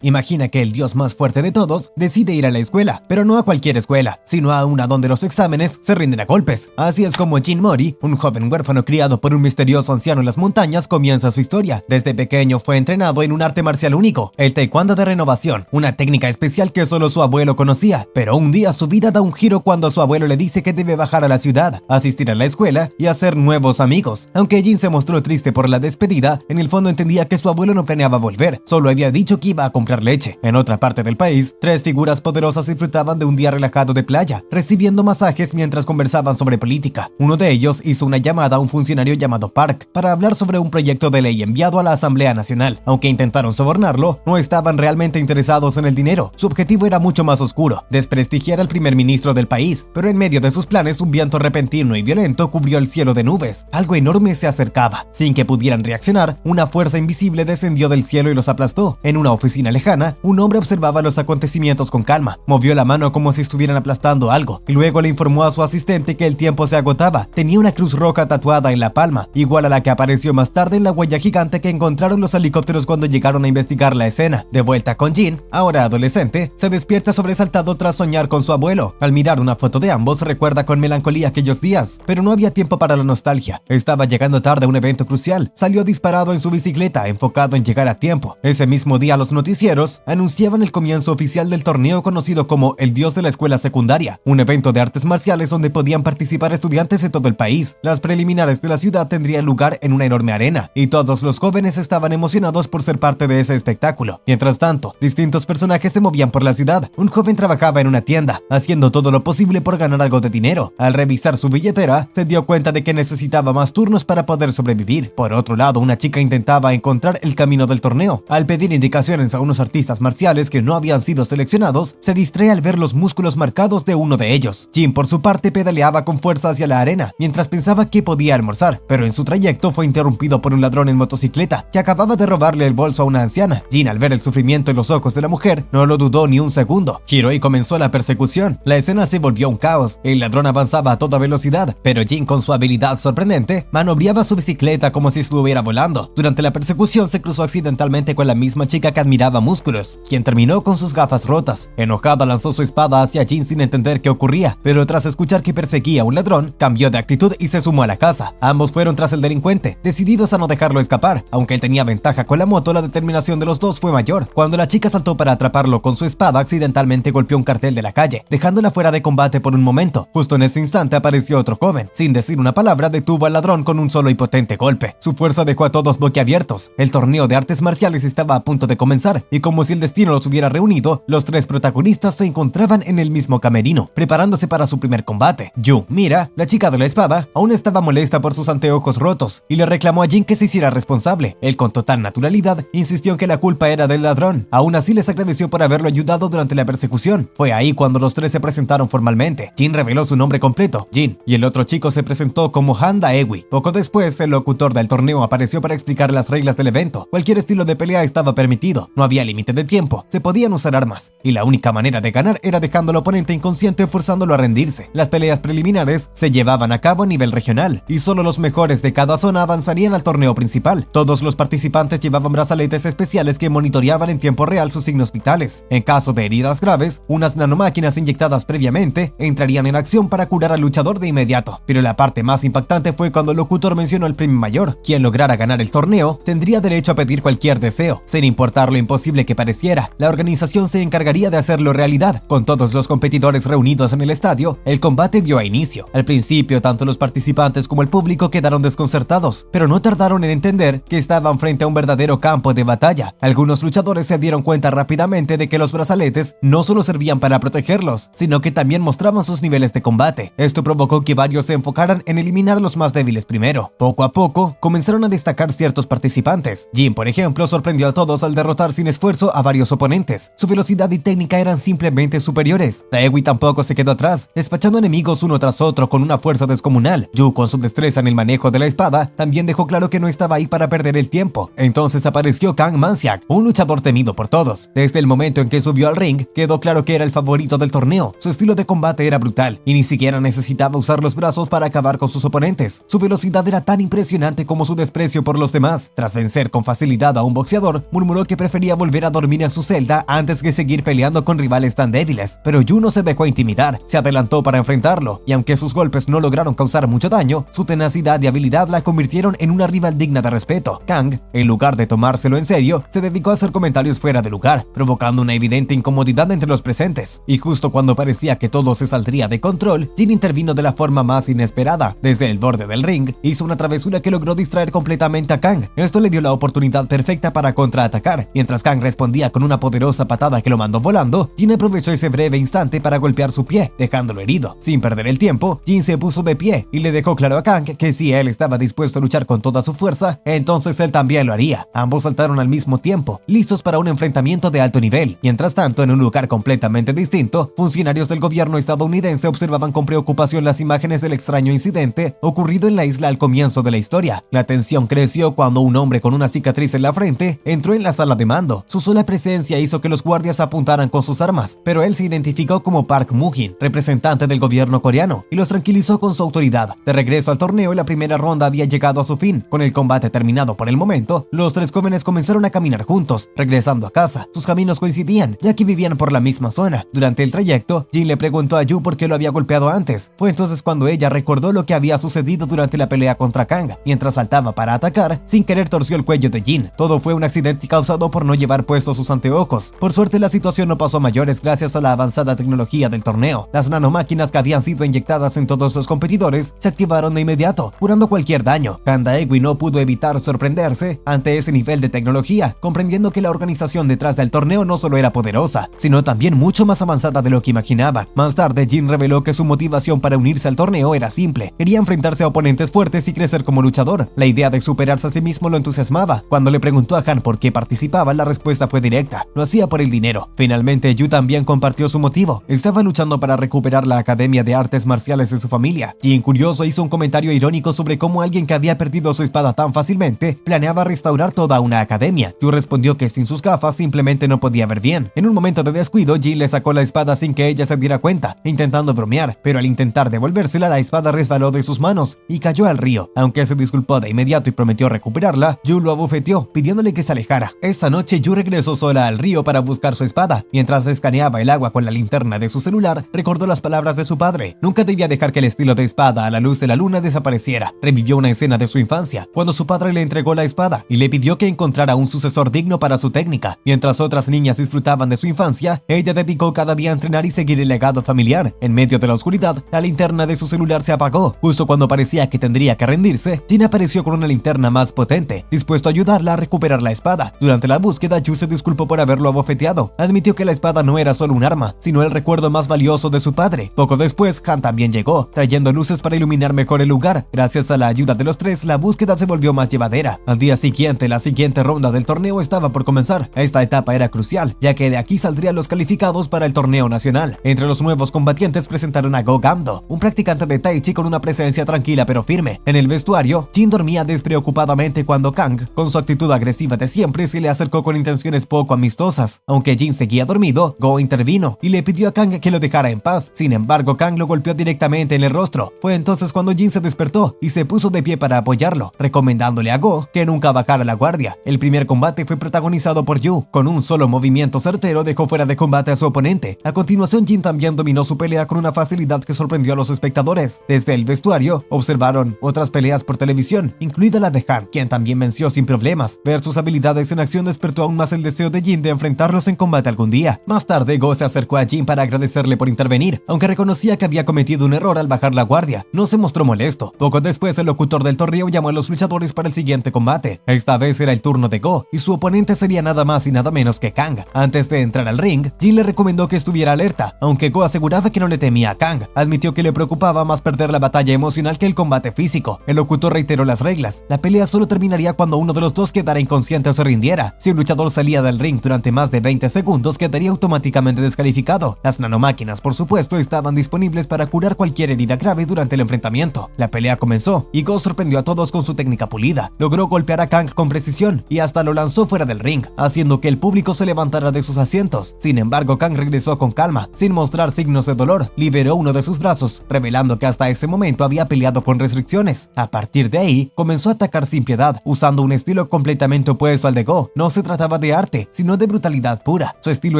Imagina que el dios más fuerte de todos decide ir a la escuela, pero no a cualquier escuela, sino a una donde los exámenes se rinden a golpes. Así es como Jin Mori, un joven huérfano criado por un misterioso anciano en las montañas, comienza su historia. Desde pequeño fue entrenado en un arte marcial único, el taekwondo de renovación, una técnica especial que solo su abuelo conocía. Pero un día su vida da un giro cuando su abuelo le dice que debe bajar a la ciudad, asistir a la escuela y hacer nuevos amigos. Aunque Jin se mostró triste por la despedida, en el fondo entendía que su abuelo no planeaba volver, solo había dicho que iba a comprar leche. En otra parte del país, tres figuras poderosas disfrutaban de un día relajado de playa, recibiendo masajes mientras conversaban sobre política. Uno de ellos hizo una llamada a un funcionario llamado Park para hablar sobre un proyecto de ley enviado a la Asamblea Nacional. Aunque intentaron sobornarlo, no estaban realmente interesados en el dinero. Su objetivo era mucho más oscuro: desprestigiar al primer ministro del país. Pero en medio de sus planes, un viento repentino y violento cubrió el cielo de nubes. Algo enorme se acercaba. Sin que pudieran reaccionar, una fuerza invisible descendió del cielo y los aplastó. En una oficina lejana, un hombre observaba los acontecimientos con calma. Movió la mano como si estuvieran aplastando algo, y luego le informó a su asistente que el tiempo se agotaba. Tenía una cruz roja tatuada en la palma, igual a la que apareció más tarde en la huella gigante que encontraron los helicópteros cuando llegaron a investigar la escena. De vuelta con Jin, ahora adolescente, se despierta sobresaltado tras soñar con su abuelo. Al mirar una foto de ambos, recuerda con melancolía aquellos días, pero no había tiempo para la nostalgia. Estaba llegando tarde a un evento crucial. Salió disparado en su bicicleta, enfocado en llegar a tiempo. Ese mismo día los noticieros anunciaban el comienzo oficial del torneo conocido como el Dios de la Escuela Secundaria, un evento de artes marciales donde podían participar estudiantes de todo el país. Las preliminares de la ciudad tendrían lugar en una enorme arena, y todos los jóvenes estaban emocionados por ser parte de ese espectáculo. Mientras tanto, distintos personajes se movían por la ciudad. Un joven trabajaba en una tienda, haciendo todo lo posible por ganar algo de dinero. Al revisar su billetera, se dio cuenta de que necesitaba más turnos para poder sobrevivir. Por otro lado, una chica intentaba encontrar el camino del torneo. Al pedir indicaciones a unos artistas marciales que no habían sido seleccionados, se distrae al ver los músculos marcados de uno de ellos. Jin, por su parte, pedaleaba con fuerza hacia la arena, mientras pensaba que podía almorzar, pero en su trayecto fue interrumpido por un ladrón en motocicleta, que acababa de robarle el bolso a una anciana. Jin, al ver el sufrimiento en los ojos de la mujer, no lo dudó ni un segundo. Giró y comenzó la persecución. La escena se volvió un caos. El ladrón avanzaba a toda velocidad, pero Jin, con su habilidad sorprendente, maniobraba su bicicleta como si estuviera volando. Durante la persecución se cruzó accidentalmente con la misma chica que admiraba músculos, quien terminó con sus gafas rotas. Enojada, lanzó su espada hacia Jin sin entender qué ocurría, pero tras escuchar que perseguía a un ladrón, cambió de actitud y se sumó a la casa. Ambos fueron tras el delincuente, decididos a no dejarlo escapar. Aunque él tenía ventaja con la moto, la determinación de los dos fue mayor. Cuando la chica saltó para atraparlo con su espada, accidentalmente golpeó un cartel de la calle, dejándola fuera de combate por un momento. Justo en ese instante apareció otro joven. Sin decir una palabra, detuvo al ladrón con un solo y potente golpe. Su fuerza dejó a todos boquiabiertos. El torneo de artes marciales estaba a punto de comenzar, y como si el destino los hubiera reunido, los tres protagonistas se encontraban en el mismo camerino, preparándose para su primer combate. Yu Mira, la chica de la espada, aún estaba molesta por sus anteojos rotos, y le reclamó a Jin que se hiciera responsable. Él, con total naturalidad, insistió en que la culpa era del ladrón. Aún así les agradeció por haberlo ayudado durante la persecución. Fue ahí cuando los tres se presentaron formalmente. Jin reveló su nombre completo, Jin, y el otro chico se presentó como Han Daewi. Poco después, el locutor del torneo apareció para explicar las reglas del evento. Cualquier estilo de pelea estaba permitido, no había límite de tiempo, se podían usar armas, y la única manera de ganar era dejando al oponente inconsciente o forzándolo a rendirse. Las peleas preliminares se llevaban a cabo a nivel regional, y solo los mejores de cada zona avanzarían al torneo principal. Todos los participantes llevaban brazaletes especiales que monitoreaban en tiempo real sus signos vitales. En caso de heridas graves, unas nanomáquinas inyectadas previamente entrarían en acción para curar al luchador de inmediato. Pero la parte más impactante fue cuando el locutor mencionó el premio mayor. Quien lograra ganar el torneo tendría derecho a pedir cualquier deseo, sin importar lo imposible que pareciera. La organización se encargaría de hacerlo realidad. Con todos los competidores reunidos en el estadio, el combate dio a inicio. Al principio, tanto los participantes como el público quedaron desconcertados, pero no tardaron en entender que estaban frente a un verdadero campo de batalla. Algunos luchadores se dieron cuenta rápidamente de que los brazaletes no solo servían para protegerlos, sino que también mostraban sus niveles de combate. Esto provocó que varios se enfocaran en eliminar a los más débiles primero. Poco a poco, comenzaron a destacar ciertos participantes. Jin, por ejemplo, sorprendió a todos al derrotar sin esfuerzo a varios oponentes. Su velocidad y técnica eran simplemente superiores. Daewi tampoco se quedó atrás, despachando enemigos uno tras otro con una fuerza descomunal. Yu, con su destreza en el manejo de la espada, también dejó claro que no estaba ahí para perder el tiempo. Entonces apareció Kang Man-Siak, un luchador temido por todos. Desde el momento en que subió al ring, quedó claro que era el favorito del torneo. Su estilo de combate era brutal, y ni siquiera necesitaba usar los brazos para acabar con sus oponentes. Su velocidad era tan impresionante como su desprecio por los demás. Tras vencer con facilidad a un boxeador, murmuró que prefería volver volver a dormir en su celda antes que seguir peleando con rivales tan débiles, pero Yu no se dejó intimidar, se adelantó para enfrentarlo, y aunque sus golpes no lograron causar mucho daño, su tenacidad y habilidad la convirtieron en una rival digna de respeto. Kang, en lugar de tomárselo en serio, se dedicó a hacer comentarios fuera de lugar, provocando una evidente incomodidad entre los presentes, y justo cuando parecía que todo se saldría de control, Jin intervino de la forma más inesperada. Desde el borde del ring, hizo una travesura que logró distraer completamente a Kang. Esto le dio la oportunidad perfecta para contraatacar. Mientras Kang respondía con una poderosa patada que lo mandó volando, Jin aprovechó ese breve instante para golpear su pie, dejándolo herido. Sin perder el tiempo, Jin se puso de pie y le dejó claro a Kang que si él estaba dispuesto a luchar con toda su fuerza, entonces él también lo haría. Ambos saltaron al mismo tiempo, listos para un enfrentamiento de alto nivel. Mientras tanto, en un lugar completamente distinto, funcionarios del gobierno estadounidense observaban con preocupación las imágenes del extraño incidente ocurrido en la isla al comienzo de la historia. La tensión creció cuando un hombre con una cicatriz en la frente entró en la sala de mando. Su sola presencia hizo que los guardias apuntaran con sus armas, pero él se identificó como Park Moo-jin, representante del gobierno coreano, y los tranquilizó con su autoridad. De regreso al torneo, la primera ronda había llegado a su fin. Con el combate terminado por el momento, los tres jóvenes comenzaron a caminar juntos, regresando a casa. Sus caminos coincidían, ya que vivían por la misma zona. Durante el trayecto, Jin le preguntó a Yu por qué lo había golpeado antes. Fue entonces cuando ella recordó lo que había sucedido durante la pelea contra Kang. Mientras saltaba para atacar, sin querer torció el cuello de Jin. Todo fue un accidente causado por no llevar puestos sus anteojos. Por suerte, la situación no pasó a mayores gracias a la avanzada tecnología del torneo. Las nanomáquinas que habían sido inyectadas en todos los competidores se activaron de inmediato, curando cualquier daño. Kandaegui no pudo evitar sorprenderse ante ese nivel de tecnología, comprendiendo que la organización detrás del torneo no solo era poderosa, sino también mucho más avanzada de lo que imaginaba. Más tarde, Jin reveló que su motivación para unirse al torneo era simple. Quería enfrentarse a oponentes fuertes y crecer como luchador. La idea de superarse a sí mismo lo entusiasmaba. Cuando le preguntó a Han por qué participaba, la respuesta fue directa: lo hacía por el dinero. Finalmente, Yu también compartió su motivo. Estaba luchando para recuperar la academia de artes marciales de su familia. Jin, curioso, hizo un comentario irónico sobre cómo alguien que había perdido su espada tan fácilmente planeaba restaurar toda una academia. Yu respondió que sin sus gafas simplemente no podía ver bien. En un momento de descuido, Jin le sacó la espada sin que ella se diera cuenta, intentando bromear, pero al intentar devolvérsela, la espada resbaló de sus manos y cayó al río. Aunque se disculpó de inmediato y prometió recuperarla, Yu lo abofeteó, pidiéndole que se alejara. Esa noche, Yu regresó sola al río para buscar su espada. Mientras escaneaba el agua con la linterna de su celular, recordó las palabras de su padre: nunca debía dejar que el estilo de espada a la luz de la luna desapareciera. Revivió una escena de su infancia, cuando su padre le entregó la espada y le pidió que encontrara un sucesor digno para su técnica. Mientras otras niñas disfrutaban de su infancia, ella dedicó cada día a entrenar y seguir el legado familiar. En medio de la oscuridad, la linterna de su celular se apagó. Justo cuando parecía que tendría que rendirse, Jin apareció con una linterna más potente, dispuesto a ayudarla a recuperar la espada. Durante la búsqueda, Yu se disculpó por haberlo abofeteado. Admitió que la espada no era solo un arma, sino el recuerdo más valioso de su padre. Poco después, Han también llegó, trayendo luces para iluminar mejor el lugar. Gracias a la ayuda de los tres, la búsqueda se volvió más llevadera. Al día siguiente, la siguiente ronda del torneo estaba por comenzar. Esta etapa era crucial, ya que de aquí saldrían los calificados para el torneo nacional. Entre los nuevos combatientes presentaron a Go Gamdo, un practicante de Tai Chi con una presencia tranquila pero firme. En el vestuario, Jin dormía despreocupadamente cuando Kang, con su actitud agresiva de siempre, se le acercó con intenciones poco amistosas. Aunque Jin seguía dormido, Go intervino y le pidió a Kang que lo dejara en paz. Sin embargo, Kang lo golpeó directamente en el rostro. Fue entonces cuando Jin se despertó y se puso de pie para apoyarlo, recomendándole a Go que nunca bajara la guardia. El primer combate fue protagonizado por Yu. Con un solo movimiento certero dejó fuera de combate a su oponente. A continuación, Jin también dominó su pelea con una facilidad que sorprendió a los espectadores. Desde el vestuario, observaron otras peleas por televisión, incluida la de Han, quien también venció sin problemas. Ver sus habilidades en acción despertó aún más el deseo de Jin de enfrentarlos en combate algún día. Más tarde, Go se acercó a Jin para agradecerle por intervenir, aunque reconocía que había cometido un error al bajar la guardia. No se mostró molesto. Poco después, el locutor del torneo llamó a los luchadores para el siguiente combate. Esta vez era el turno de Go, y su oponente sería nada más y nada menos que Kang. Antes de entrar al ring, Jin le recomendó que estuviera alerta. Aunque Go aseguraba que no le temía a Kang, admitió que le preocupaba más perder la batalla emocional que el combate físico. El locutor reiteró las reglas. La pelea solo terminaría cuando uno de los dos quedara inconsciente o se rindiera. Si un luchador salía del ring durante más de 20 segundos, quedaría automáticamente descalificado. Las nanomáquinas, por supuesto, estaban disponibles para curar cualquier herida grave durante el enfrentamiento. La pelea comenzó y Go sorprendió a todos con su técnica pulida. Logró golpear a Kang con precisión y hasta lo lanzó fuera del ring, haciendo que el público se levantara de sus asientos. Sin embargo, Kang regresó con calma, sin mostrar signos de dolor. Liberó uno de sus brazos, revelando que hasta ese momento había peleado con restricciones. A partir de ahí, comenzó a atacar sin piedad, usando un estilo completamente opuesto al de Go. No se trataba trataba de arte, sino de brutalidad pura. Su estilo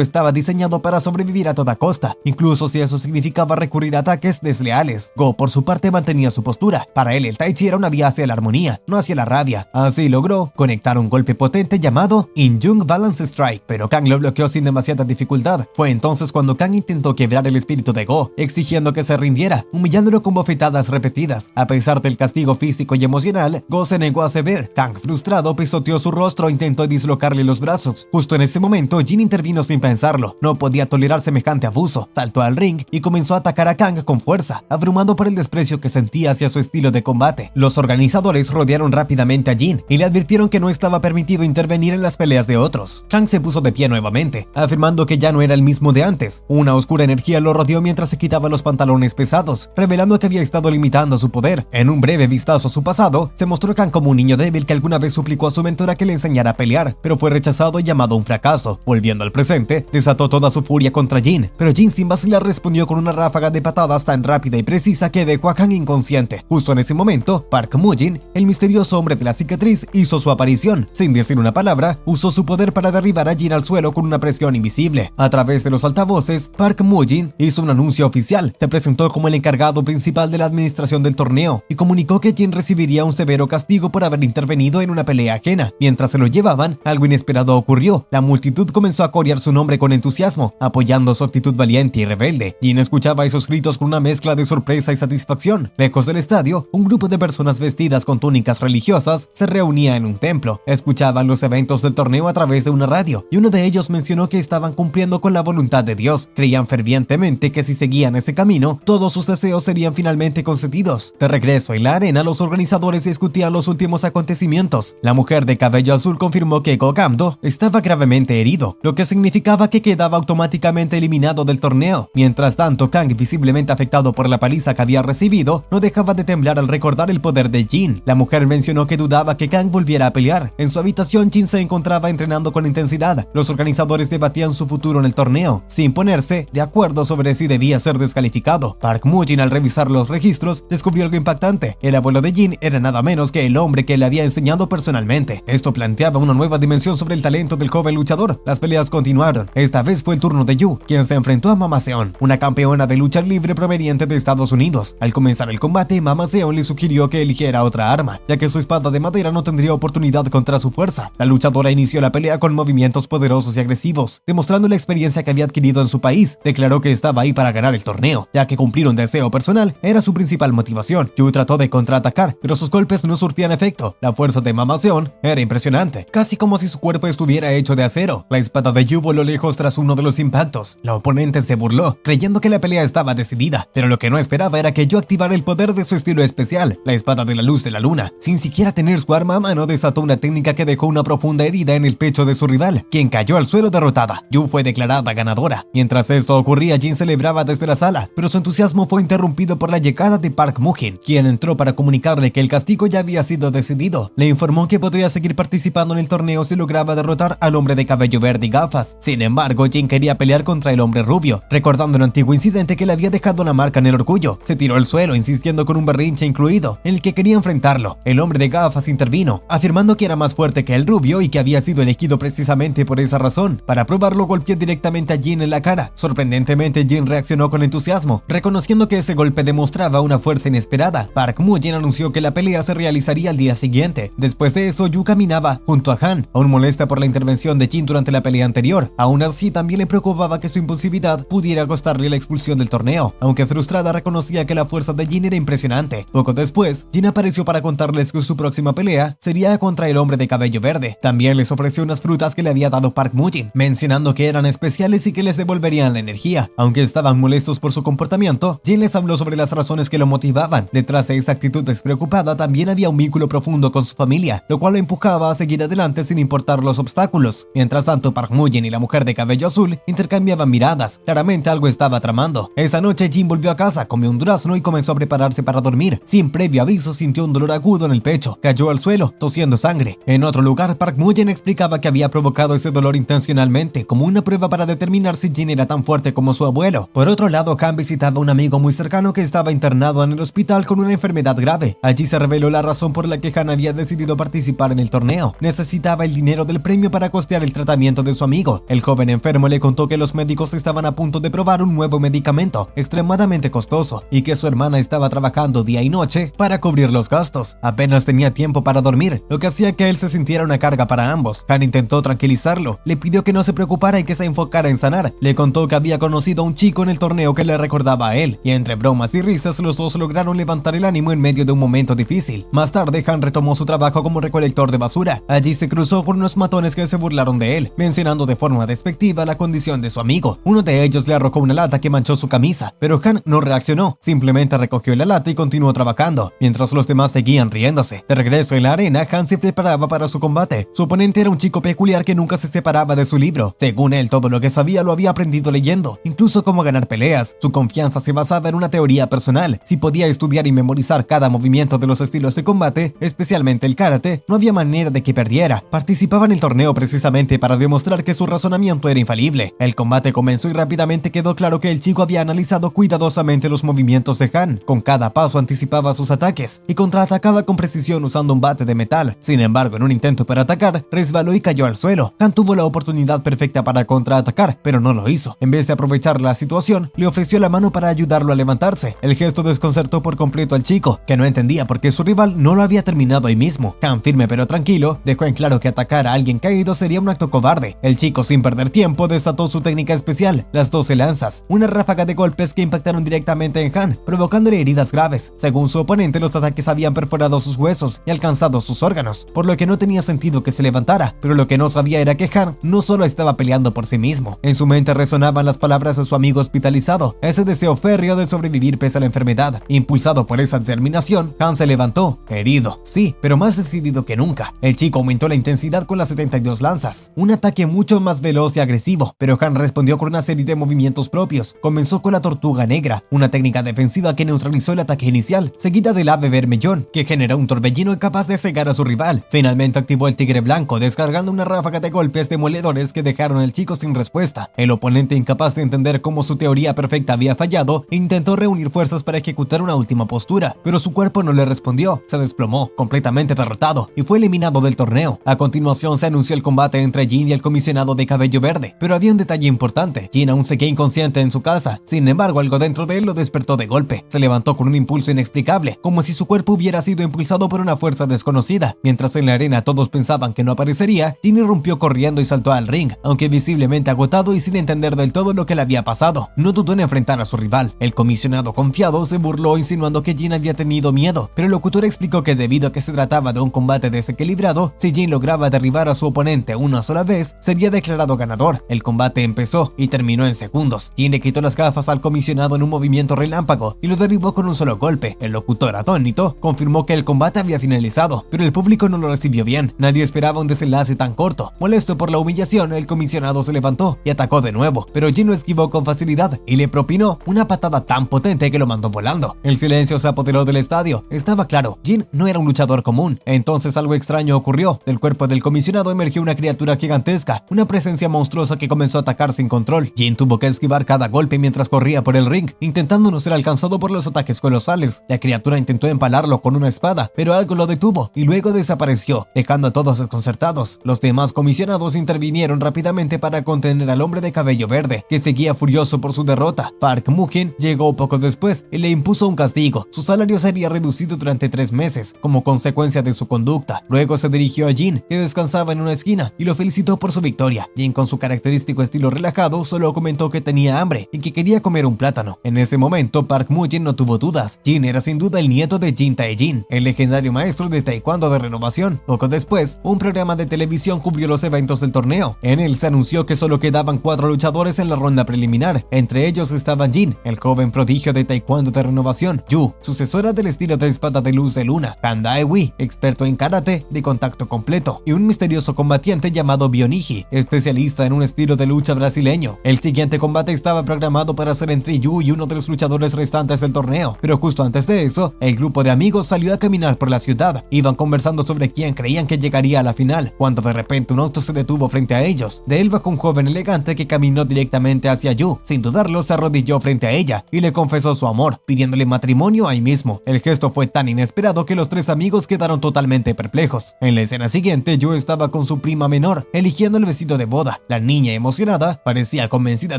estaba diseñado para sobrevivir a toda costa, incluso si eso significaba recurrir a ataques desleales. Go, por su parte, mantenía su postura. Para él, el Tai Chi era una vía hacia la armonía, no hacia la rabia. Así logró conectar un golpe potente llamado In-Jung Balance Strike, pero Kang lo bloqueó sin demasiada dificultad. Fue entonces cuando Kang intentó quebrar el espíritu de Go, exigiendo que se rindiera, humillándolo con bofetadas repetidas. A pesar del castigo físico y emocional, Go se negó a ceder. Kang, frustrado, pisoteó su rostro e intentó dislocarle los brazos. Justo en ese momento, Jin intervino sin pensarlo. No podía tolerar semejante abuso. Saltó al ring y comenzó a atacar a Kang con fuerza, abrumado por el desprecio que sentía hacia su estilo de combate. Los organizadores rodearon rápidamente a Jin y le advirtieron que no estaba permitido intervenir en las peleas de otros. Kang se puso de pie nuevamente, afirmando que ya no era el mismo de antes. Una oscura energía lo rodeó mientras se quitaba los pantalones pesados, revelando que había estado limitando su poder. En un breve vistazo a su pasado, se mostró a Kang como un niño débil que alguna vez suplicó a su mentora que le enseñara a pelear, pero fue rechazado y llamado un fracaso. Volviendo al presente, desató toda su furia contra Jin, pero Jin sin vacilar respondió con una ráfaga de patadas tan rápida y precisa que dejó a Kang inconsciente. Justo en ese momento, Park Mujin, el misterioso hombre de la cicatriz, hizo su aparición. Sin decir una palabra, usó su poder para derribar a Jin al suelo con una presión invisible. A través de los altavoces, Park Mujin hizo un anuncio oficial. Se presentó como el encargado principal de la administración del torneo y comunicó que Jin recibiría un severo castigo por haber intervenido en una pelea ajena. Mientras se lo llevaban, algo inesperado ocurrió. La multitud comenzó a corear su nombre con entusiasmo, apoyando su actitud valiente y rebelde. Jin escuchaba esos gritos con una mezcla de sorpresa y satisfacción. Lejos del estadio, un grupo de personas vestidas con túnicas religiosas se reunía en un templo. Escuchaban los eventos del torneo a través de una radio, y uno de ellos mencionó que estaban cumpliendo con la voluntad de Dios. Creían fervientemente que si seguían ese camino, todos sus deseos serían finalmente concedidos. De regreso en la arena, los organizadores discutían los últimos acontecimientos. La mujer de cabello azul confirmó que Go Kamdo estaba gravemente herido, lo que significaba que quedaba automáticamente eliminado del torneo. Mientras tanto, Kang, visiblemente afectado por la paliza que había recibido, no dejaba de temblar al recordar el poder de Jin. La mujer mencionó que dudaba que Kang volviera a pelear. En su habitación, Jin se encontraba entrenando con intensidad. Los organizadores debatían su futuro en el torneo, sin ponerse de acuerdo sobre si debía ser descalificado. Park Mujin, al revisar los registros, descubrió algo impactante. El abuelo de Jin era nada menos que el hombre que le había enseñado personalmente. Esto planteaba una nueva dimensión sobre el talento del joven luchador. Las peleas continuaron. Esta vez fue el turno de Yu, quien se enfrentó a Mama Seon, una campeona de lucha libre proveniente de Estados Unidos. Al comenzar el combate, Mama Seon le sugirió que eligiera otra arma, ya que su espada de madera no tendría oportunidad contra su fuerza. La luchadora inició la pelea con movimientos poderosos y agresivos, demostrando la experiencia que había adquirido en su país. Declaró que estaba ahí para ganar el torneo, ya que cumplir un deseo personal era su principal motivación. Yu trató de contraatacar, pero sus golpes no surtían efecto. La fuerza de Mama Seon era impresionante, casi como si su cuerpo estuviera hecho de acero. La espada de Yu voló lejos tras uno de los impactos. La oponente se burló, creyendo que la pelea estaba decidida, pero lo que no esperaba era que Yu activara el poder de su estilo especial, la espada de la luz de la luna. Sin siquiera tener su arma a mano, desató una técnica que dejó una profunda herida en el pecho de su rival, quien cayó al suelo derrotada. Yu fue declarada ganadora. Mientras esto ocurría, Jin celebraba desde la sala, pero su entusiasmo fue interrumpido por la llegada de Park Mujin, quien entró para comunicarle que el castigo ya había sido decidido. Le informó que podría seguir participando en el torneo si lograba derrotar al hombre de cabello verde y gafas. Sin embargo, Jin quería pelear contra el hombre rubio, recordando un antiguo incidente que le había dejado una marca en el orgullo. Se tiró al suelo, insistiendo con un berrinche incluido, en el que quería enfrentarlo. El hombre de gafas intervino, afirmando que era más fuerte que el rubio y que había sido elegido precisamente por esa razón. Para probarlo, golpeó directamente a Jin en la cara. Sorprendentemente, Jin reaccionó con entusiasmo, reconociendo que ese golpe demostraba una fuerza inesperada. Park Mujin anunció que la pelea se realizaría al día siguiente. Después de eso, Yu caminaba junto a Han, aún molesta por la intervención de Jin durante la pelea anterior. Aún así, también le preocupaba que su impulsividad pudiera costarle la expulsión del torneo, aunque frustrada reconocía que la fuerza de Jin era impresionante. Poco después, Jin apareció para contarles que su próxima pelea sería contra el hombre de cabello verde. También les ofreció unas frutas que le había dado Park Mujin, mencionando que eran especiales y que les devolverían la energía. Aunque estaban molestos por su comportamiento, Jin les habló sobre las razones que lo motivaban. Detrás de esa actitud despreocupada también había un vínculo profundo con su familia, lo cual lo empujaba a seguir adelante sin importar los obstáculos. Mientras tanto, Park Mujin y la mujer de cabello azul intercambiaban miradas. Claramente algo estaba tramando. Esa noche, Jin volvió a casa, comió un durazno y comenzó a prepararse para dormir. Sin previo aviso, sintió un dolor agudo en el pecho. Cayó al suelo, tosiendo sangre. En otro lugar, Park Mujin explicaba que había provocado ese dolor intencionalmente, como una prueba para determinar si Jin era tan fuerte como su abuelo. Por otro lado, Han visitaba a un amigo muy cercano que estaba internado en el hospital con una enfermedad grave. Allí se reveló la razón por la que Han había decidido participar en el torneo. Necesitaba el dinero del premio para costear el tratamiento de su amigo. El joven enfermo le contó que los médicos estaban a punto de probar un nuevo medicamento extremadamente costoso y que su hermana estaba trabajando día y noche para cubrir los gastos. Apenas tenía tiempo para dormir, lo que hacía que él se sintiera una carga para ambos. Han intentó tranquilizarlo, le pidió que no se preocupara y que se enfocara en sanar. Le contó que había conocido a un chico en el torneo que le recordaba a él, y entre bromas y risas los dos lograron levantar el ánimo en medio de un momento difícil. Más tarde, Han retomó su trabajo como recolector de basura. Allí se cruzó con unos matones que se burlaron de él, mencionando de forma despectiva la condición de su amigo. Uno de ellos le arrojó una lata que manchó su camisa, pero Han no reaccionó, simplemente recogió la lata y continuó trabajando, mientras los demás seguían riéndose. De regreso en la arena, Han se preparaba para su combate. Su oponente era un chico peculiar que nunca se separaba de su libro. Según él, todo lo que sabía lo había aprendido leyendo, incluso cómo ganar peleas. Su confianza se basaba en una teoría personal. Si podía estudiar y memorizar cada movimiento de los estilos de combate, especialmente el karate, no había manera de que perdiera. Participaba en el torneo precisamente para demostrar que su razonamiento era infalible. El combate comenzó y rápidamente quedó claro que el chico había analizado cuidadosamente los movimientos de Han. Con cada paso anticipaba sus ataques y contraatacaba con precisión usando un bate de metal. Sin embargo, en un intento para atacar, resbaló y cayó al suelo. Han tuvo la oportunidad perfecta para contraatacar, pero no lo hizo. En vez de aprovechar la situación, le ofreció la mano para ayudarlo a levantarse. El gesto desconcertó por completo al chico, que no entendía por qué su rival no lo había terminado ahí mismo. Han, firme pero tranquilo, dejó en claro que atacar a alguien caído sería un acto cobarde. El chico, sin perder tiempo, desató su técnica especial, las 12 lanzas, una ráfaga de golpes que impactaron directamente en Han, provocándole heridas graves. Según su oponente, los ataques habían perforado sus huesos y alcanzado sus órganos, por lo que no tenía sentido que se levantara, pero lo que no sabía era que Han no solo estaba peleando por sí mismo. En su mente resonaban las palabras de su amigo hospitalizado, ese deseo férreo de sobrevivir pese a la enfermedad. Impulsado por esa determinación, Han se levantó, herido, sí, pero más decidido que nunca. El chico aumentó la intensidad con las 72 lanzas, un ataque mucho más veloz y agresivo, pero Han respondió con una serie de movimientos propios. Comenzó con la tortuga negra, una técnica defensiva que neutralizó el ataque inicial, seguida del ave vermellón, que generó un torbellino incapaz de cegar a su rival. Finalmente activó el tigre blanco, descargando una ráfaga de golpes demoledores que dejaron al chico sin respuesta. El oponente, incapaz de entender cómo su teoría perfecta había fallado, intentó reunir fuerzas para ejecutar una última postura, pero su cuerpo no le respondió. Se desplomó, completamente derrotado, y fue eliminado del torneo. A continuación se anunció el combate entre Jin y el comisionado de cabello verde, pero había un detalle importante. Jin aún seguía inconsciente en su casa, sin embargo algo dentro de él lo despertó de golpe. Se levantó con un impulso inexplicable, como si su cuerpo hubiera sido impulsado por una fuerza desconocida. Mientras en la arena todos pensaban que no aparecería, Jin irrumpió corriendo y saltó al ring, aunque visiblemente agotado y sin entender del todo lo que le había pasado. No dudó en enfrentar a su rival. El comisionado, confiado, se burló insinuando que Jin había tenido miedo, pero el locutor explicó que debido a que se trataba de un combate desequilibrado, si Jin lograba derribar a su oponente una sola vez, sería declarado ganador. El combate empezó y terminó en segundos. Jin le quitó las gafas al comisionado en un movimiento relámpago y lo derribó con un solo golpe. El locutor, atónito, confirmó que el combate había finalizado, pero el público no lo recibió bien. Nadie esperaba un desenlace tan corto. Molesto por la humillación, el comisionado se levantó y atacó de nuevo, pero Jin lo esquivó con facilidad y le propinó una patada tan potente que lo mandó volando. El silencio se apoderó del estadio. Estaba claro, Jin no era un luchador común. Entonces algo extraño ocurrió. Del cuerpo del comisionado emergió una criatura gigantesca, una presencia monstruosa que comenzó a atacar sin control. Jin tuvo que esquivar cada golpe mientras corría por el ring, intentando no ser alcanzado por los ataques colosales. La criatura intentó empalarlo con una espada, pero algo lo detuvo y luego desapareció, dejando a todos desconcertados. Los demás comisionados intervinieron rápidamente para contener al hombre de cabello verde, que seguía furioso por su derrota. Park Moo-jin llegó poco después y le impuso un castigo. Su salario sería reducido durante 3 meses, como consecuencia de su conducta. Luego se dirigió a Jin, que descansaba en una esquina, y lo felicitó por su victoria. Jin, con su característico estilo relajado, solo comentó que tenía hambre y que quería comer un plátano. En ese momento, Park Moo-jin no tuvo dudas. Jin era sin duda el nieto de Jin Tae-jin, el legendario maestro de taekwondo de renovación. Poco después, un programa de televisión cubrió los eventos del torneo. En él se anunció que solo quedaban 4 luchadores en la ronda preliminar. Entre ellos estaban Jin, el joven prodigio de taekwondo de renovación; Yu, sucesora del estilo de espada de luz de luna; Han Dae-wi, experto en karate de contacto completo; y un misterioso combatiente llamado Bioniji, especialista en un estilo de lucha brasileño. El siguiente combate estaba programado para ser entre Yu y uno de los luchadores restantes del torneo, pero justo antes de eso, el grupo de amigos salió a caminar por la ciudad. Iban conversando sobre quién creían que llegaría a la final, cuando de repente un auto se detuvo frente a ellos. De él bajó un joven elegante que caminó directamente hacia Yu. Sin dudarlo, se arrodilló frente a ella y le confesó su amor, pidiéndole matrimonio ahí mismo. El gesto fue tan inesperado que los 3 amigos quedaron totalmente perplejos. En la escena siguiente, Yu estaba con su prima menor, eligiendo el vestido de boda. La niña, emocionada, parecía convencida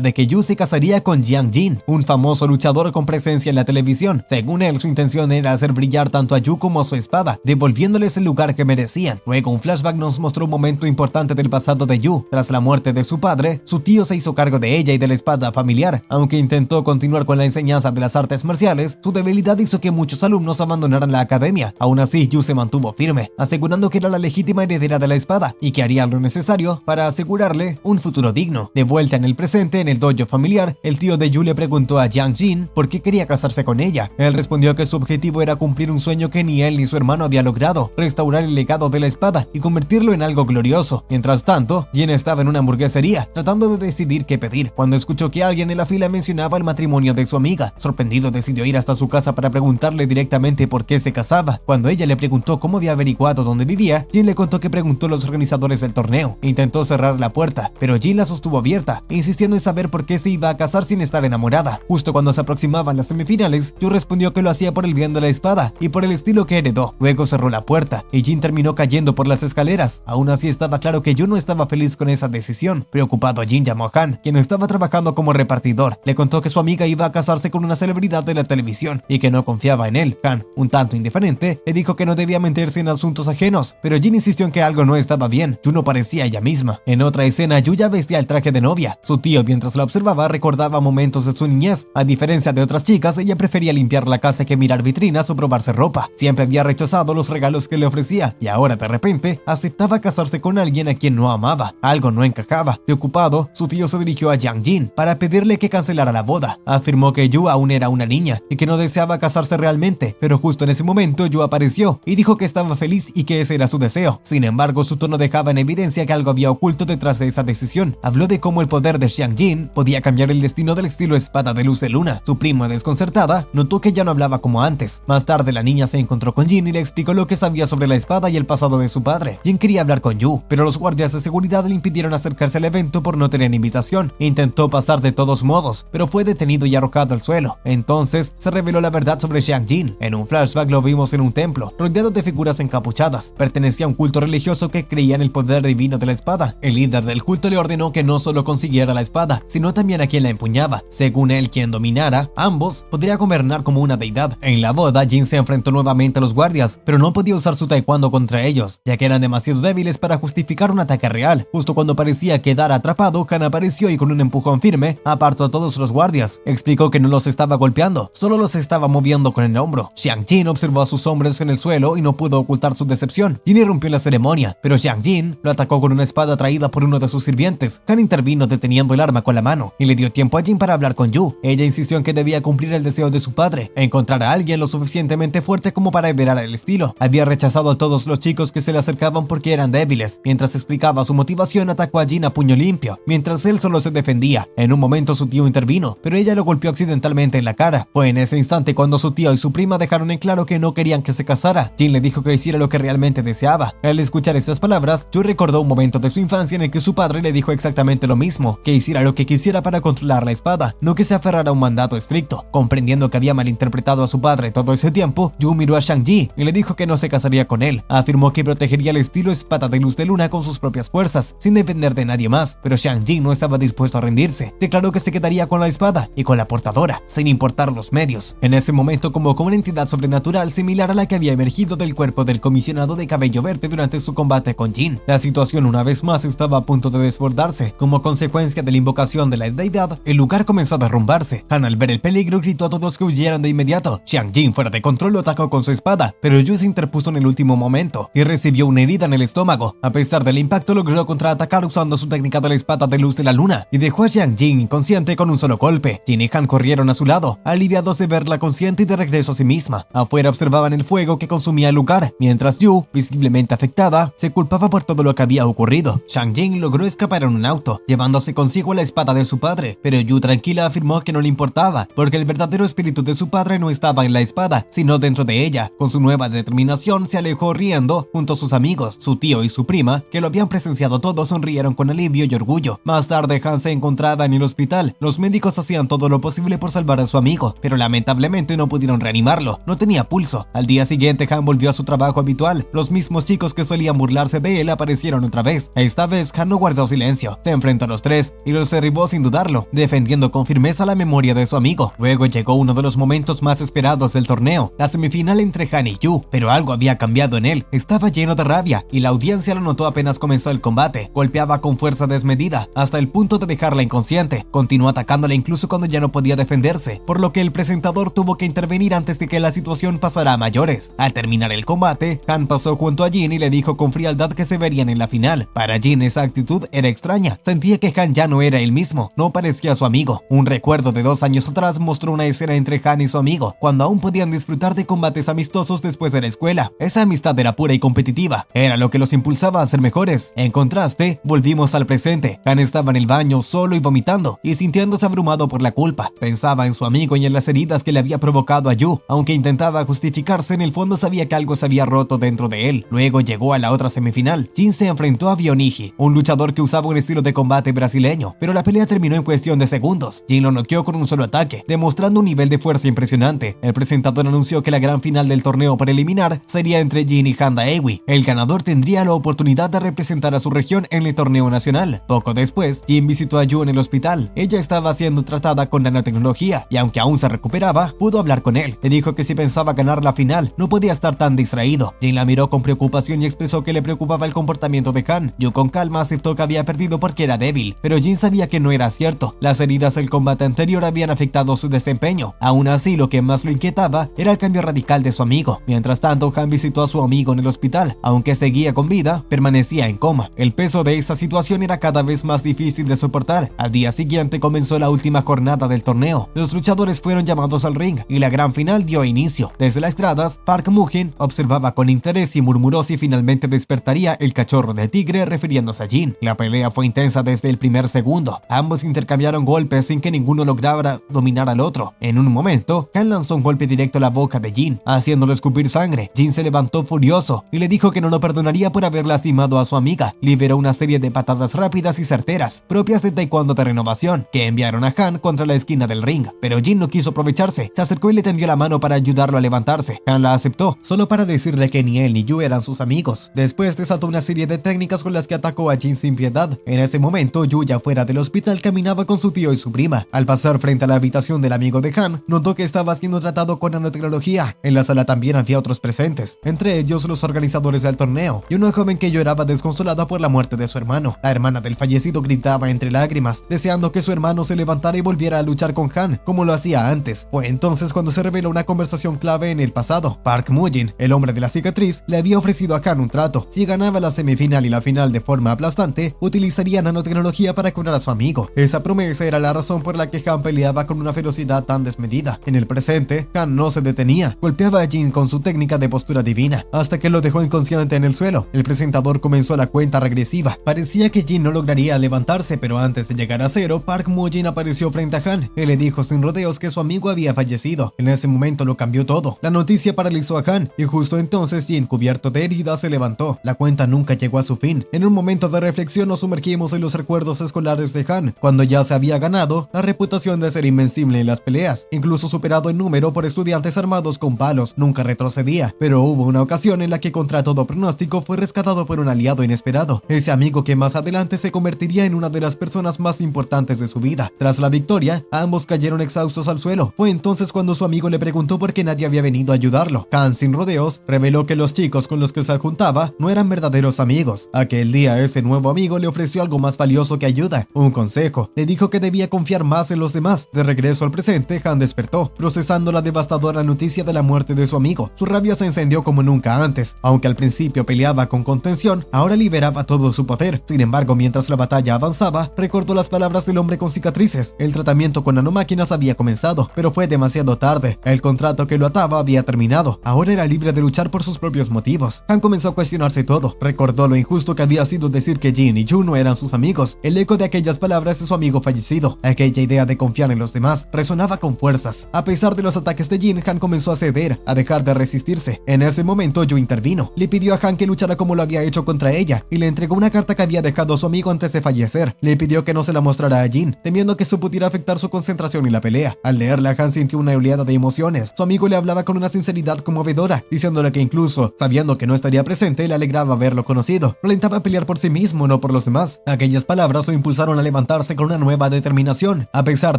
de que Yu se casaría con Jiang Jin, un famoso luchador con presencia en la televisión. Según él, su intención era hacer brillar tanto a Yu como a su espada, devolviéndoles el lugar que merecían. Luego, un flashback nos mostró un momento importante del pasado de Yu. Tras la muerte de su padre, su tío se hizo cargo de ella y de la espada familiar. Aunque intentó continuar con la enseñanza de las artes marciales, su debilidad hizo que muchos alumnos abandonaran la academia. Aún así, Yu se mantuvo firme, asegurando que era la legítima heredera de la espada y que haría lo necesario para asegurarle un futuro digno. De vuelta en el presente, en el dojo familiar, el tío de Yu le preguntó a Jiang Jin por qué quería casarse con ella. Él respondió que su objetivo era cumplir un sueño que ni él ni su hermano había logrado: restaurar el legado de la espada y convertirlo en algo glorioso. Mientras tanto, Jin estaba en una hamburguesería, tratando de decidir qué pedir, cuando escuchó que alguien en la fila mencionaba el matrimonio de su amiga. Sorprendido, decidió ir hasta su casa para preguntarle directamente por qué se casaba. Cuando ella le preguntó cómo había averiguado dónde vivía, Jin le contó que preguntó a los organizadores del torneo. Intentó cerrar la puerta, pero Jin la sostuvo abierta, insistiendo en saber por qué se iba a casar sin estar enamorada. Justo cuando se aproximaban las semifinales, Yu respondió que lo hacía por el bien de la espada y por el estilo que heredó. Luego cerró la puerta y Jin terminó cayendo por las escaleras. Aún así, estaba claro que Yu no estaba feliz con esa decisión. Preocupado, Jin llamó a Han, quien estaba trabajando como repartidor. Le contó que su amiga iba a casarse con una celebridad de la televisión y que no confiaba en él. Han, un tanto indiferente, le dijo que no debía meterse en asuntos ajenos, pero Jin insistió en que algo no estaba bien. Yu no parecía ella misma. En otra escena, Yu ya vestía el traje de novia. Su tío, mientras la observaba, recordaba momentos de su niñez. A diferencia de otras chicas, ella prefería limpiar la casa que mirar vitrinas o probarse ropa. Siempre había rechazado los regalos que le ofrecía y ahora, de repente, aceptaba casarse con alguien a quien no amaba. Algo no encajaba. Preocupado, su tío se dirigió a Jiang Jin para pedirle que cancelara la boda. Afirmó que Yu aún era una niña y que no deseaba casarse realmente, pero justo en ese momento Yu apareció y dijo que estaba feliz y que ese era su deseo. Sin embargo, su tono dejaba en evidencia que algo había oculto detrás de esa decisión. Habló de cómo el poder de Jiang Jin podía cambiar el destino del estilo espada de luz de luna. Su prima, desconcertada, notó que ya no hablaba como antes. Más tarde, la niña se encontró con Jin y le explicó lo que sabía sobre la espada y el pasado de su padre. Jin quería hablar con Yu, pero los guardias de seguridad le impidieron acercarse al evento por no tener invitación. Intentó pasar de todos modos, pero fue detenido y arrojado al suelo. Entonces, se reveló la verdad sobre Jiang Jin. En un flashback lo vimos en un templo, rodeado de figuras encapuchadas. Pertenecía a un culto religioso que creía en el poder divino de la espada. El líder del culto le ordenó que no solo consiguiera la espada, sino también a quien la empuñaba. Según él, quien dominara ambos podría gobernar como una deidad. En la boda, Jin se enfrentó nuevamente a los guardias, pero no podía usar su taekwondo contra ellos, ya que eran demasiado débiles para justificar un ataque real. Justo cuando parecía quedar atrapado, Han apareció y con un empujón firme apartó a todos los guardias. Explicó que no los estaba golpeando, solo los estaba moviendo con el hombro. Jiang Jin observó a sus hombres en el suelo y no pudo ocultar su decepción. Jin irrumpió la ceremonia, pero Jiang Jin lo atacó con una espada traída por uno de sus sirvientes. Han intervino deteniendo el arma con la mano y le dio tiempo a Jin para hablar con Yu. Ella insistió en que debía cumplir el deseo de su padre, encontrar a alguien lo suficientemente fuerte como para heredar el estilo. Había rechazado a todos los chicos que se le acercaban porque eran débiles. Mientras explicaba su motivación, atacó a Jin a puño limpio, mientras él solo se defendía. En un momento su tío intervino, pero ella lo golpeó accidentalmente en la cara. Fue en ese instante cuando su tío y su prima dejaron en claro que no querían que se casara. Jin le dijo que hiciera lo que realmente deseaba. Al escuchar estas palabras, Yu recordó un momento de su infancia en el que su padre le dijo exactamente lo mismo, que hiciera lo que quisiera para controlar la espada, no que se aferrara a un mandato estricto. Comprendiendo que había malinterpretado a su padre todo ese tiempo, Yu miró a Shang-Chi y le dijo que no se casaría con él. Afirmó que protegería el estilo espada de luz de luna con sus propias fuerzas, sin depender de nadie más, pero Shang-Chi no estaba dispuesto a rendirse. Declaró que se quedaría con la espada y con la portadora, sin importar los medios. En ese momento convocó una entidad sobrenatural similar a la que había emergido del cuerpo del comisionado de cabello verde durante su combate con Jin. La situación una vez más estaba a punto de desbordarse. Como consecuencia de la invocación de la deidad, el lugar comenzó a derrumbarse. Han, al ver el peligro, gritó a todos que huyeran de inmediato. Jiang Jin, fuera de control, lo atacó con su espada, pero Yu se interpuso en el último momento y recibió una herida en el estómago. A pesar del impacto, logró contraatacar usando su técnica de la espada de luz de la luna y dejó a Jiang Jin inconsciente con un solo golpe. Jin y Han corrieron a su lado, aliviados de verla consciente y de regreso a sí misma. Afuera observaban el fuego que consumía el lugar, mientras Yu, visiblemente afectada, se culpaba por todo lo que había ocurrido. Shang Jin logró escapar en un auto, llevándose consigo la espada de su padre, pero Yu tranquila afirmó que no le importaba, porque el verdadero espíritu de su padre no estaba en la espada, sino dentro de ella. Con su nueva determinación se alejó riendo junto a sus amigos. Su tío y su prima, que lo habían presenciado todo, sonrieron con alivio y orgullo. Más tarde, Han se encontraba en el hospital. Los médicos hacían todo lo posible por salvar a su amigo, pero lamentablemente no pudieron reanimarlo. No tenía pulso. Al día siguiente, Han volvió a su trabajo habitual. Los mismos chicos que solían burlarse alejándose de él aparecieron otra vez. Esta vez Han no guardó silencio, se enfrentó a los tres y los derribó sin dudarlo, defendiendo con firmeza la memoria de su amigo. Luego llegó uno de los momentos más esperados del torneo, la semifinal entre Han y Yu, pero algo había cambiado en él. Estaba lleno de rabia y la audiencia lo notó apenas comenzó el combate. Golpeaba con fuerza desmedida hasta el punto de dejarla inconsciente. Continuó atacándola incluso cuando ya no podía defenderse, por lo que el presentador tuvo que intervenir antes de que la situación pasara a mayores. Al terminar el combate, Han pasó junto a Jin y le dijo con frialdad que se verían en la final. Para Jin esa actitud era extraña. Sentía que Han ya no era el mismo, no parecía su amigo. Un recuerdo de 2 años atrás mostró una escena entre Han y su amigo, cuando aún podían disfrutar de combates amistosos después de la escuela. Esa amistad era pura y competitiva, era lo que los impulsaba a ser mejores. En contraste, volvimos al presente. Han estaba en el baño solo y vomitando, y sintiéndose abrumado por la culpa. Pensaba en su amigo y en las heridas que le había provocado a Yu. Aunque intentaba justificarse, en el fondo sabía que algo se había roto dentro de él. Luego llegó a la otra semifinal. Jin se enfrentó a Bioniji, un luchador que usaba un estilo de combate brasileño, pero la pelea terminó en cuestión de segundos. Jin lo noqueó con un solo ataque, demostrando un nivel de fuerza impresionante. El presentador anunció que la gran final del torneo para eliminar sería entre Jin y Han Daewi. El ganador tendría la oportunidad de representar a su región en el torneo nacional. Poco después, Jin visitó a Yu en el hospital. Ella estaba siendo tratada con nanotecnología y aunque aún se recuperaba, pudo hablar con él. Le dijo que si pensaba ganar la final, no podía estar tan distraído. Jin la miró con preocupación y expresó que le preocupaba el comportamiento de Han. Yu con calma aceptó que había perdido porque era débil, pero Jin sabía que no era cierto. Las heridas del combate anterior habían afectado su desempeño. Aún así, lo que más lo inquietaba era el cambio radical de su amigo. Mientras tanto, Han visitó a su amigo en el hospital. Aunque seguía con vida, permanecía en coma. El peso de esta situación era cada vez más difícil de soportar. Al día siguiente comenzó la última jornada del torneo. Los luchadores fueron llamados al ring y la gran final dio inicio. Desde las gradas, Park Mu-jin observaba con interés y murmuró si finalmente despertaría el cachorro de tigre, refiriéndose a Jin. La pelea fue intensa desde el primer segundo. Ambos intercambiaron golpes sin que ninguno lograra dominar al otro. En un momento, Han lanzó un golpe directo a la boca de Jin, haciéndolo escupir sangre. Jin se levantó furioso y le dijo que no lo perdonaría por haber lastimado a su amiga. Liberó una serie de patadas rápidas y certeras, propias de taekwondo de renovación, que enviaron a Han contra la esquina del ring. Pero Jin no quiso aprovecharse. Se acercó y le tendió la mano para ayudarlo a levantarse. Han la aceptó, solo para decirle que ni él ni Yu eran sus amigos. Después desató una serie de técnicas con las que atacó a Jin sin piedad. En ese momento, Yu, ya fuera del hospital, caminaba con su tío y su prima. Al pasar frente a la habitación del amigo de Han, notó que estaba siendo tratado con nanotecnología. En la sala también había otros presentes, entre ellos los organizadores del torneo, y una joven que lloraba desconsolada por la muerte de su hermano. La hermana del fallecido gritaba entre lágrimas, deseando que su hermano se levantara y volviera a luchar con Han, como lo hacía antes. Fue entonces cuando se reveló una conversación clave en el pasado. Park Mu-jin, el hombre de la cicatriz, le había ofrecido a Han un trato. Si ganaba la semifinal y la final de forma aplastante, utilizaría nanotecnología para curar a su amigo. Esa promesa era la razón por la que Han peleaba con una ferocidad tan desmedida. En el presente, Han no se detenía. Golpeaba a Jin con su técnica de postura divina, hasta que lo dejó inconsciente en el suelo. El presentador comenzó la cuenta regresiva. Parecía que Jin no lograría levantarse, pero antes de llegar a cero, Park Mu-jin apareció frente a Han. Él le dijo sin rodeos que su amigo había fallecido. En ese momento lo cambió todo. La noticia paralizó a Han, y justo entonces Jin, cubierto de heridas, se levantó. La cuenta nunca llegó a su fin. En un momento de reflexión nos sumergimos en los recuerdos escolares de Han, cuando ya se había ganado la reputación de ser invencible en las peleas, incluso superado en número por estudiantes armados con palos. Nunca retrocedía, pero hubo una ocasión en la que contra todo pronóstico fue rescatado por un aliado inesperado, ese amigo que más adelante se convertiría en una de las personas más importantes de su vida. Tras la victoria, ambos cayeron exhaustos al suelo. Fue entonces cuando su amigo le preguntó por qué nadie había venido a ayudarlo. Han, sin rodeos, reveló que los chicos con los que se juntaba no eran verdaderos amigos. Aquel día ese nuevo amigo le ofreció algo más valioso que ayuda, un consejo. Le dijo que debía confiar más en los demás. De regreso al presente, Han despertó, procesando la devastadora noticia de la muerte de su amigo. Su rabia se encendió como nunca antes. Aunque al principio peleaba con contención, ahora liberaba todo su poder. Sin embargo, mientras la batalla avanzaba, recordó las palabras del hombre con cicatrices. El tratamiento con nanomáquinas había comenzado, pero fue demasiado tarde. El contrato que lo ataba había terminado. Ahora era libre de luchar por sus propios motivos. Han comenzó a cuestionarse todo. Recordó lo injusto que había sido decir que Jin y Yu no eran sus amigos. El eco de aquellas palabras de su amigo fallecido, aquella idea de confiar en los demás, resonaba con fuerzas. A pesar de los ataques de Jin, Han comenzó a ceder, a dejar de resistirse. En ese momento, Yu intervino. Le pidió a Han que luchara como lo había hecho contra ella, y le entregó una carta que había dejado su amigo antes de fallecer. Le pidió que no se la mostrara a Jin, temiendo que eso pudiera afectar su concentración y la pelea. Al leerla, Han sintió una oleada de emociones. Su amigo le hablaba con una sinceridad conmovedora, diciéndole que incluso, sabiendo que no estaría presente, le alegraba recordaba haberlo conocido. Lo alentaba a pelear por sí mismo, no por los demás. Aquellas palabras lo impulsaron a levantarse con una nueva determinación. A pesar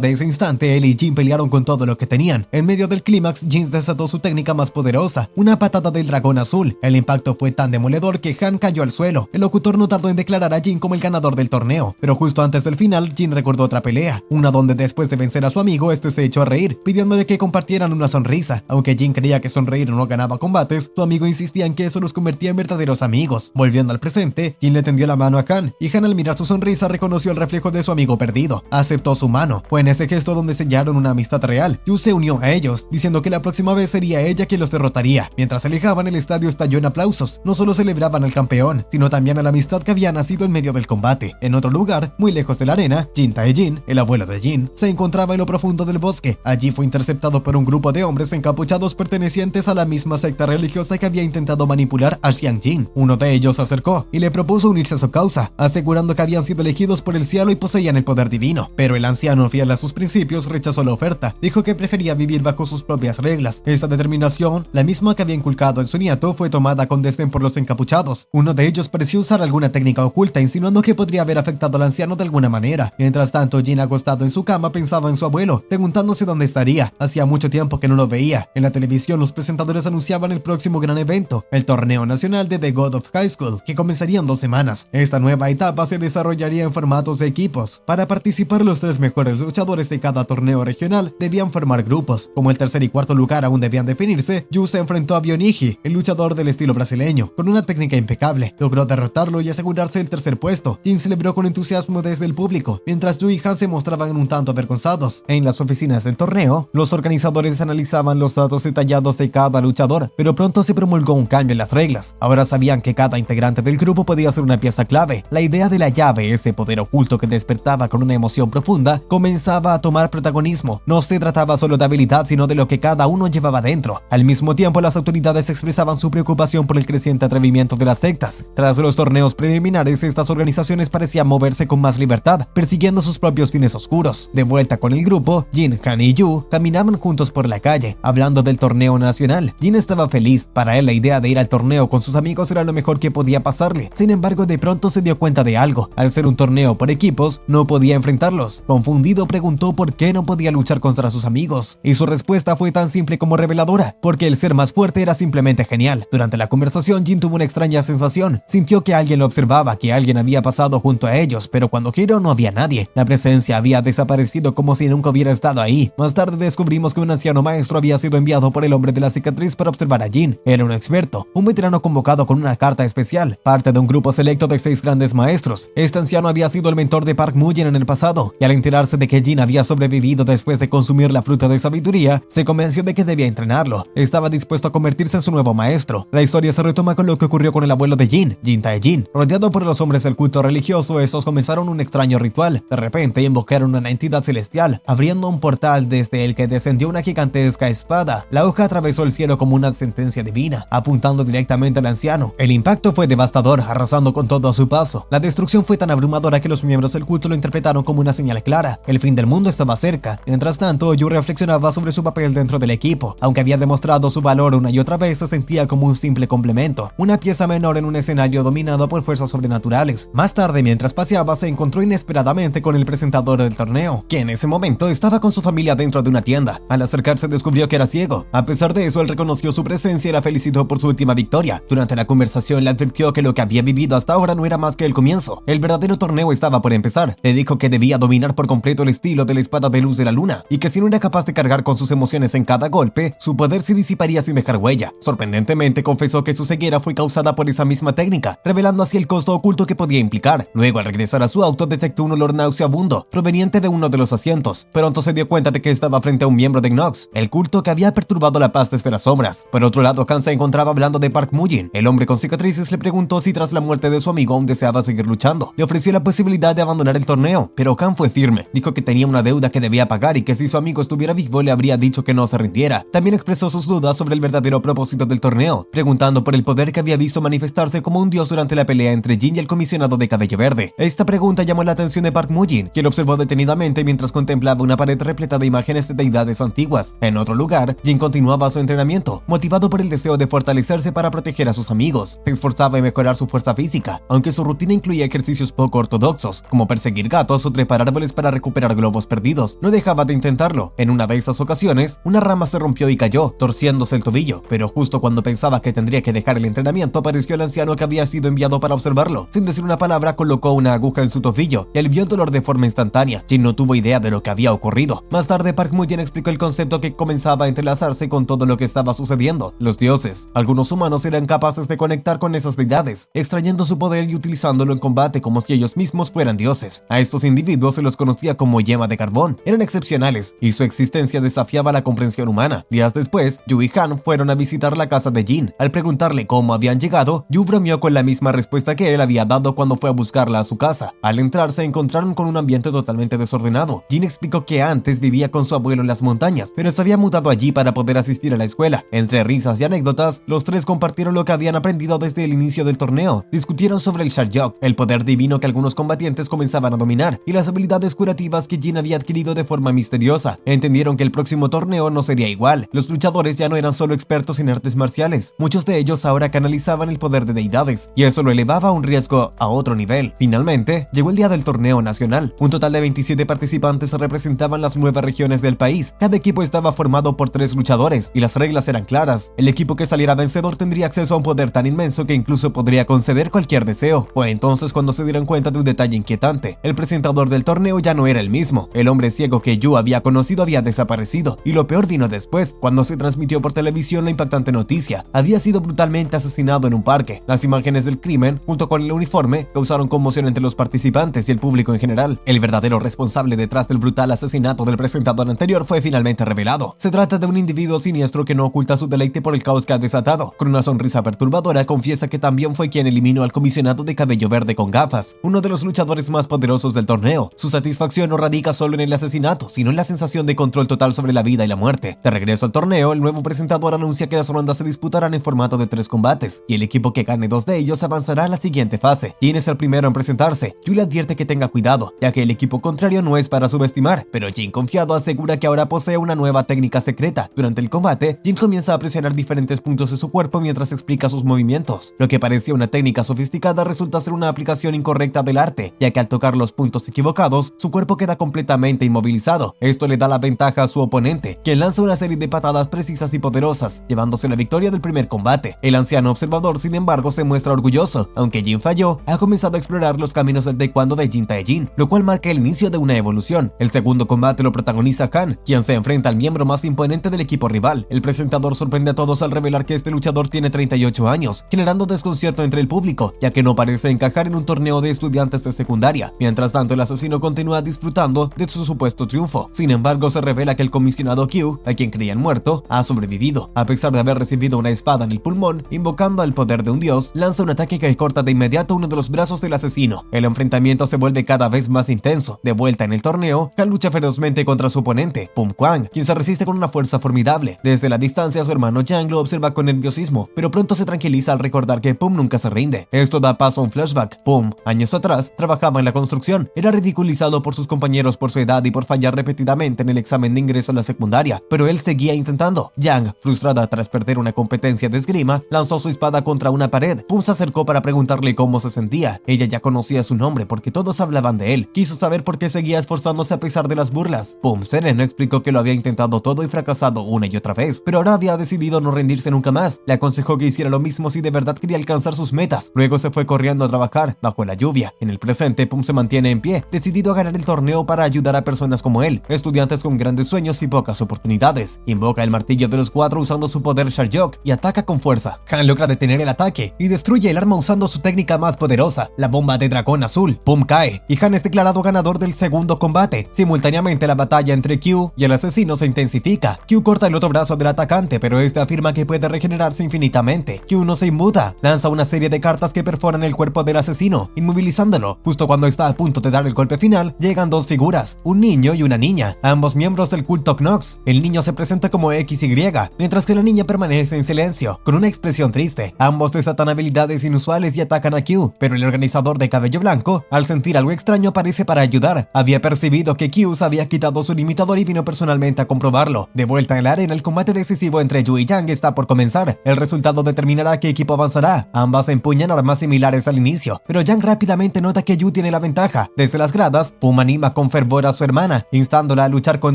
de ese instante, él y Jin pelearon con todo lo que tenían. En medio del clímax, Jin desató su técnica más poderosa, una patada del dragón azul. El impacto fue tan demoledor que Han cayó al suelo. El locutor no tardó en declarar a Jin como el ganador del torneo, pero justo antes del final, Jin recordó otra pelea, una donde después de vencer a su amigo, este se echó a reír, pidiéndole que compartieran una sonrisa. Aunque Jin creía que sonreír no ganaba combates, su amigo insistía en que eso los convertía en verdaderos amigos. Volviendo al presente, Jin le tendió la mano a Han, y Han al mirar su sonrisa reconoció el reflejo de su amigo perdido. Aceptó su mano. Fue en ese gesto donde sellaron una amistad real. Yu se unió a ellos, diciendo que la próxima vez sería ella quien los derrotaría. Mientras se alejaban, el estadio estalló en aplausos. No solo celebraban al campeón, sino también a la amistad que había nacido en medio del combate. En otro lugar, muy lejos de la arena, Jin Tae-jin, el abuelo de Jin, se encontraba en lo profundo del bosque. Allí fue interceptado por un grupo de hombres encapuchados pertenecientes a la misma secta religiosa que había intentado manipular a Xiang Jin. Uno de ellos se acercó y le propuso unirse a su causa, asegurando que habían sido elegidos por el cielo y poseían el poder divino. Pero el anciano, fiel a sus principios, rechazó la oferta. Dijo que prefería vivir bajo sus propias reglas. Esta determinación, la misma que había inculcado en su nieto, fue tomada con desdén por los encapuchados. Uno de ellos pareció usar alguna técnica oculta, insinuando que podría haber afectado al anciano de alguna manera. Mientras tanto, Jin, acostado en su cama, pensaba en su abuelo, preguntándose dónde estaría. Hacía mucho tiempo que no lo veía. En la televisión, los presentadores anunciaban el próximo gran evento, el torneo nacional de The God of High School, que comenzaría en 2 semanas. Esta nueva etapa se desarrollaría en formatos de equipos. Para participar, los 3 mejores luchadores de cada torneo regional debían formar grupos. Como el tercer y cuarto lugar aún debían definirse, Yu se enfrentó a Bionigi, el luchador del estilo brasileño. Con una técnica impecable, logró derrotarlo y asegurarse el tercer puesto. Jin celebró con entusiasmo desde el público, mientras Yu y Han se mostraban un tanto avergonzados. En las oficinas del torneo, los organizadores analizaban los datos detallados de cada luchador, pero pronto se promulgó un cambio en las reglas. Ahora sabían que cada integrante del grupo podía ser una pieza clave. La idea de la llave, ese poder oculto que despertaba con una emoción profunda, comenzaba a tomar protagonismo. No se trataba solo de habilidad, sino de lo que cada uno llevaba dentro. Al mismo tiempo, las autoridades expresaban su preocupación por el creciente atrevimiento de las sectas. Tras los torneos preliminares, estas organizaciones parecían moverse con más libertad, persiguiendo sus propios fines oscuros. De vuelta con el grupo, Jin, Han y Yu caminaban juntos por la calle, hablando del torneo nacional. Jin estaba feliz. Para él, la idea de ir al torneo con sus amigos era lo mejor que podía pasarle. Sin embargo, de pronto se dio cuenta de algo. Al ser un torneo por equipos, no podía enfrentarlos. Confundido, preguntó por qué no podía luchar contra sus amigos, y su respuesta fue tan simple como reveladora: porque el ser más fuerte era simplemente genial. Durante la conversación, Jin tuvo una extraña sensación. Sintió que alguien lo observaba, que alguien había pasado junto a ellos, pero cuando giró no había nadie. La presencia había desaparecido como si nunca hubiera estado ahí. Más tarde descubrimos que un anciano maestro había sido enviado por el hombre de la cicatriz para observar a Jin. Era un experto, un veterano convocado con una carta especial, parte de un grupo selecto de 6 grandes maestros. Este anciano había sido el mentor de Park Mu-jin en el pasado, y al enterarse de que Jin había sobrevivido después de consumir la fruta de sabiduría, se convenció de que debía entrenarlo. Estaba dispuesto a convertirse en su nuevo maestro. La historia se retoma con lo que ocurrió con el abuelo de Jin, Jin Tae-jin. Rodeado por los hombres del culto religioso, estos comenzaron un extraño ritual. De repente invocaron una entidad celestial, abriendo un portal desde el que descendió una gigantesca espada. La hoja atravesó el cielo como una sentencia divina, apuntando directamente al anciano. El impacto fue devastador, arrasando con todo a su paso. La destrucción fue tan abrumadora que los miembros del culto lo interpretaron como una señal clara. El fin del mundo estaba cerca. Mientras tanto, Yu reflexionaba sobre su papel dentro del equipo. Aunque había demostrado su valor una y otra vez, se sentía como un simple complemento, una pieza menor en un escenario dominado por fuerzas sobrenaturales. Más tarde, mientras paseaba, se encontró inesperadamente con el presentador del torneo, que en ese momento estaba con su familia dentro de una tienda. Al acercarse, descubrió que era ciego. A pesar de eso, él reconoció su presencia y la felicitó por su última victoria. Durante la conversación, le advirtió que lo que había vivido hasta ahora no era más que el comienzo. El verdadero torneo estaba por empezar. Le dijo que debía dominar por completo el estilo de la espada de luz de la luna, y que si no era capaz de cargar con sus emociones en cada golpe, su poder se disiparía sin dejar huella. Sorprendentemente, confesó que su ceguera fue causada por esa misma técnica, revelando así el costo oculto que podía implicar. Luego, al regresar a su auto, detectó un olor nauseabundo proveniente de uno de los asientos. Pronto se dio cuenta de que estaba frente a un miembro de Nox, el culto que había perturbado la paz desde las sombras. Por otro lado, Han se encontraba hablando de Park Mu-jin. El hombre con cicatrices le preguntó si tras la muerte de su amigo aún deseaba seguir luchando. Le ofreció la posibilidad de abandonar el torneo, pero Han fue firme. Dijo que tenía una deuda que debía pagar y que si su amigo estuviera vivo le habría dicho que no se rindiera. También expresó sus dudas sobre el verdadero propósito del torneo, preguntando por el poder que había visto manifestarse como un dios durante la pelea entre Jin y el comisionado de cabello verde. Esta pregunta llamó la atención de Park Mu-jin, quien lo observó detenidamente mientras contemplaba una pared repleta de imágenes de deidades antiguas. En otro lugar, Jin continuaba su entrenamiento, motivado por el deseo de fortalecerse para proteger a sus amigos. se esforzaba en mejorar su fuerza física, aunque su rutina incluía ejercicios poco ortodoxos, como perseguir gatos o trepar árboles para recuperar globos perdidos. No dejaba de intentarlo. En una de esas ocasiones, una rama se rompió y cayó, torciéndose el tobillo, pero justo cuando pensaba que tendría que dejar el entrenamiento, apareció el anciano que había sido enviado para observarlo. Sin decir una palabra, colocó una aguja en su tobillo y alivió el dolor de forma instantánea. Jin no tuvo idea de lo que había ocurrido. Más tarde, Park Mu-Yen explicó el concepto que comenzaba a entrelazarse con todo lo que estaba sucediendo. Los dioses. Algunos humanos eran capaces de conectar con esas deidades, extrayendo su poder y utilizándolo en combate como si ellos mismos fueran dioses. A estos individuos se los conocía como yema de carbón. Eran excepcionales y su existencia desafiaba la comprensión humana. Días después, Yu y Han fueron a visitar la casa de Jin. Al preguntarle cómo habían llegado, Yu bromeó con la misma respuesta que él había dado cuando fue a buscarla a su casa. Al entrar, se encontraron con un ambiente totalmente desordenado. Jin explicó que antes vivía con su abuelo en las montañas, pero se había mudado allí para poder asistir a la escuela. Entre risas y anécdotas, los tres compartieron lo que habían aprendido desde el inicio del torneo. Discutieron sobre el Sharyok, el poder divino que algunos combatientes comenzaban a dominar, y las habilidades curativas que Jin había adquirido de forma misteriosa. Entendieron que el próximo torneo no sería igual. Los luchadores ya no eran solo expertos en artes marciales. Muchos de ellos ahora canalizaban el poder de deidades, y eso lo elevaba a un riesgo a otro nivel. Finalmente, llegó el día del torneo nacional. Un total de 27 participantes representaban las 9 regiones del país. Cada equipo estaba formado por 3 luchadores, y las reglas eran claras. El equipo que saliera vencedor tendría acceso a un poder tan inmenso que incluso podría conceder cualquier deseo. Fue entonces cuando se dieron cuenta de un detalle inquietante. El presentador del torneo ya no era el mismo. El hombre ciego que Yu había conocido había desaparecido, y lo peor vino después, cuando se transmitió por televisión la impactante noticia. Había sido brutalmente asesinado en un parque. Las imágenes del crimen, junto con el uniforme, causaron conmoción entre los participantes y el público en general. El verdadero responsable detrás del brutal asesinato del presentador anterior fue finalmente revelado. Se trata de un individuo siniestro que no oculta su deleite por el caos que ha desatado. Con una sonrisa perturbadora, confiesa que también fue quien eliminó al comisionado de cabello verde con gafas, uno de los luchadores más poderosos del torneo. Su satisfacción no radica solo en el asesinato, sino en la sensación de control total sobre la vida y la muerte. De regreso al torneo, el nuevo presentador anuncia que las rondas se disputarán en formato de 3 combates, y el equipo que gane 2 de ellos avanzará a la siguiente fase. Jin es el primero en presentarse. Yu le advierte que tenga cuidado, ya que el equipo contrario no es para subestimar, pero Jin, confiado, asegura que ahora posee una nueva técnica secreta. Durante el combate, Jin comienza a presionar diferentes puntos de su cuerpo mientras explica sus movimientos. Lo que parecía una técnica sofisticada resulta ser una aplicación incorrecta del arte, ya que al tocar los puntos equivocados, su cuerpo queda completamente inmovilizado. Esto le da la ventaja a su oponente, quien lanza una serie de patadas precisas y poderosas, llevándose la victoria del primer combate. El anciano observador, sin embargo, se muestra orgulloso. Aunque Jin falló, ha comenzado a explorar los caminos del taekwondo de Jin Tae-jin, lo cual marca el inicio de una evolución. El segundo combate lo protagoniza Han, quien se enfrenta al miembro más imponente del equipo rival. El presentador sorprende a todos al revelar que este luchador tiene 38 años, generando desconcierto entre el público, ya que no parece encajar en un torneo de estudiantes de secundaria. Mientras tanto, el asesino continúa disfrutando de su supuesto triunfo. Sin embargo, se revela que el comisionado Q, a quien creían muerto, ha sobrevivido. A pesar de haber recibido una espada en el pulmón, invocando al poder de un dios, lanza un ataque que corta de inmediato uno de los brazos del asesino. El enfrentamiento se vuelve cada vez más intenso. De vuelta en el torneo, Han lucha ferozmente contra su oponente, Pum Kwang, quien se resiste con una fuerza formidable. Desde la distancia, su hermano Yang lo observa con nerviosismo, pero pronto se tranquiliza al recordar que Pum nunca se rinde. Esto da paso a un flashback. Pum, años atrás, trabajaba en la construcción. Era ridiculizado por sus compañeros por su edad y por fallar repetidamente en el examen de ingreso a la secundaria, pero él seguía intentando. Yang, frustrada tras perder una competencia de esgrima, lanzó su espada contra una pared. Pum se acercó para preguntarle cómo se sentía. Ella ya conocía su nombre porque todos hablaban de él. Quiso saber por qué seguía esforzándose a pesar de las burlas. Pum sereno explicó que lo había intentado todo y fracasado una y otra vez, pero ahora había decidido no rendirse nunca más. Le aconsejó que hiciera lo mismo si de verdad quería alcanzar sus metas. Luego se fue corriendo a trabajar bajo la lluvia. En el presente, Pum se mantiene en pie, decidido a ganar el torneo para ayudar a personas como él, estudiantes con grandes sueños y pocas oportunidades. Invoca el martillo de los 4 usando su poder Sharyok y ataca con fuerza. Han logra detener el ataque y destruye el arma usando su técnica más poderosa, la bomba de dragón azul. Pum cae y Han es declarado ganador del segundo combate. Simultáneamente, la batalla entre Q y el asesino se intensifica. Q corta el otro brazo del atacante, pero este afirma que puede regenerarse infinitamente. Q no se inmuta, lanza una serie de cartas que perforan el cuerpo del asesino, inmovilizándolo. Justo cuando está a punto de dar el golpe final, llegan 2 figuras, un niño y una niña, ambos miembros del culto Knox. El niño se presenta como XY, mientras que la niña permanece en silencio, con una expresión triste. Ambos desatan habilidades inusuales y atacan a Q, pero el organizador de cabello blanco, al sentir algo extraño, aparece para ayudar. Había percibido que Q se había quitado su limitador y vino personalmente a comprobarlo. De vuelta en la arena, el combate decisivo entre Yu y Yang está por comenzar. El resultado determinará qué equipo grupo avanzará. Ambas empuñan armas similares al inicio, pero Yang rápidamente nota que Yu tiene la ventaja. Desde las gradas, Pum anima con fervor a su hermana, instándola a luchar con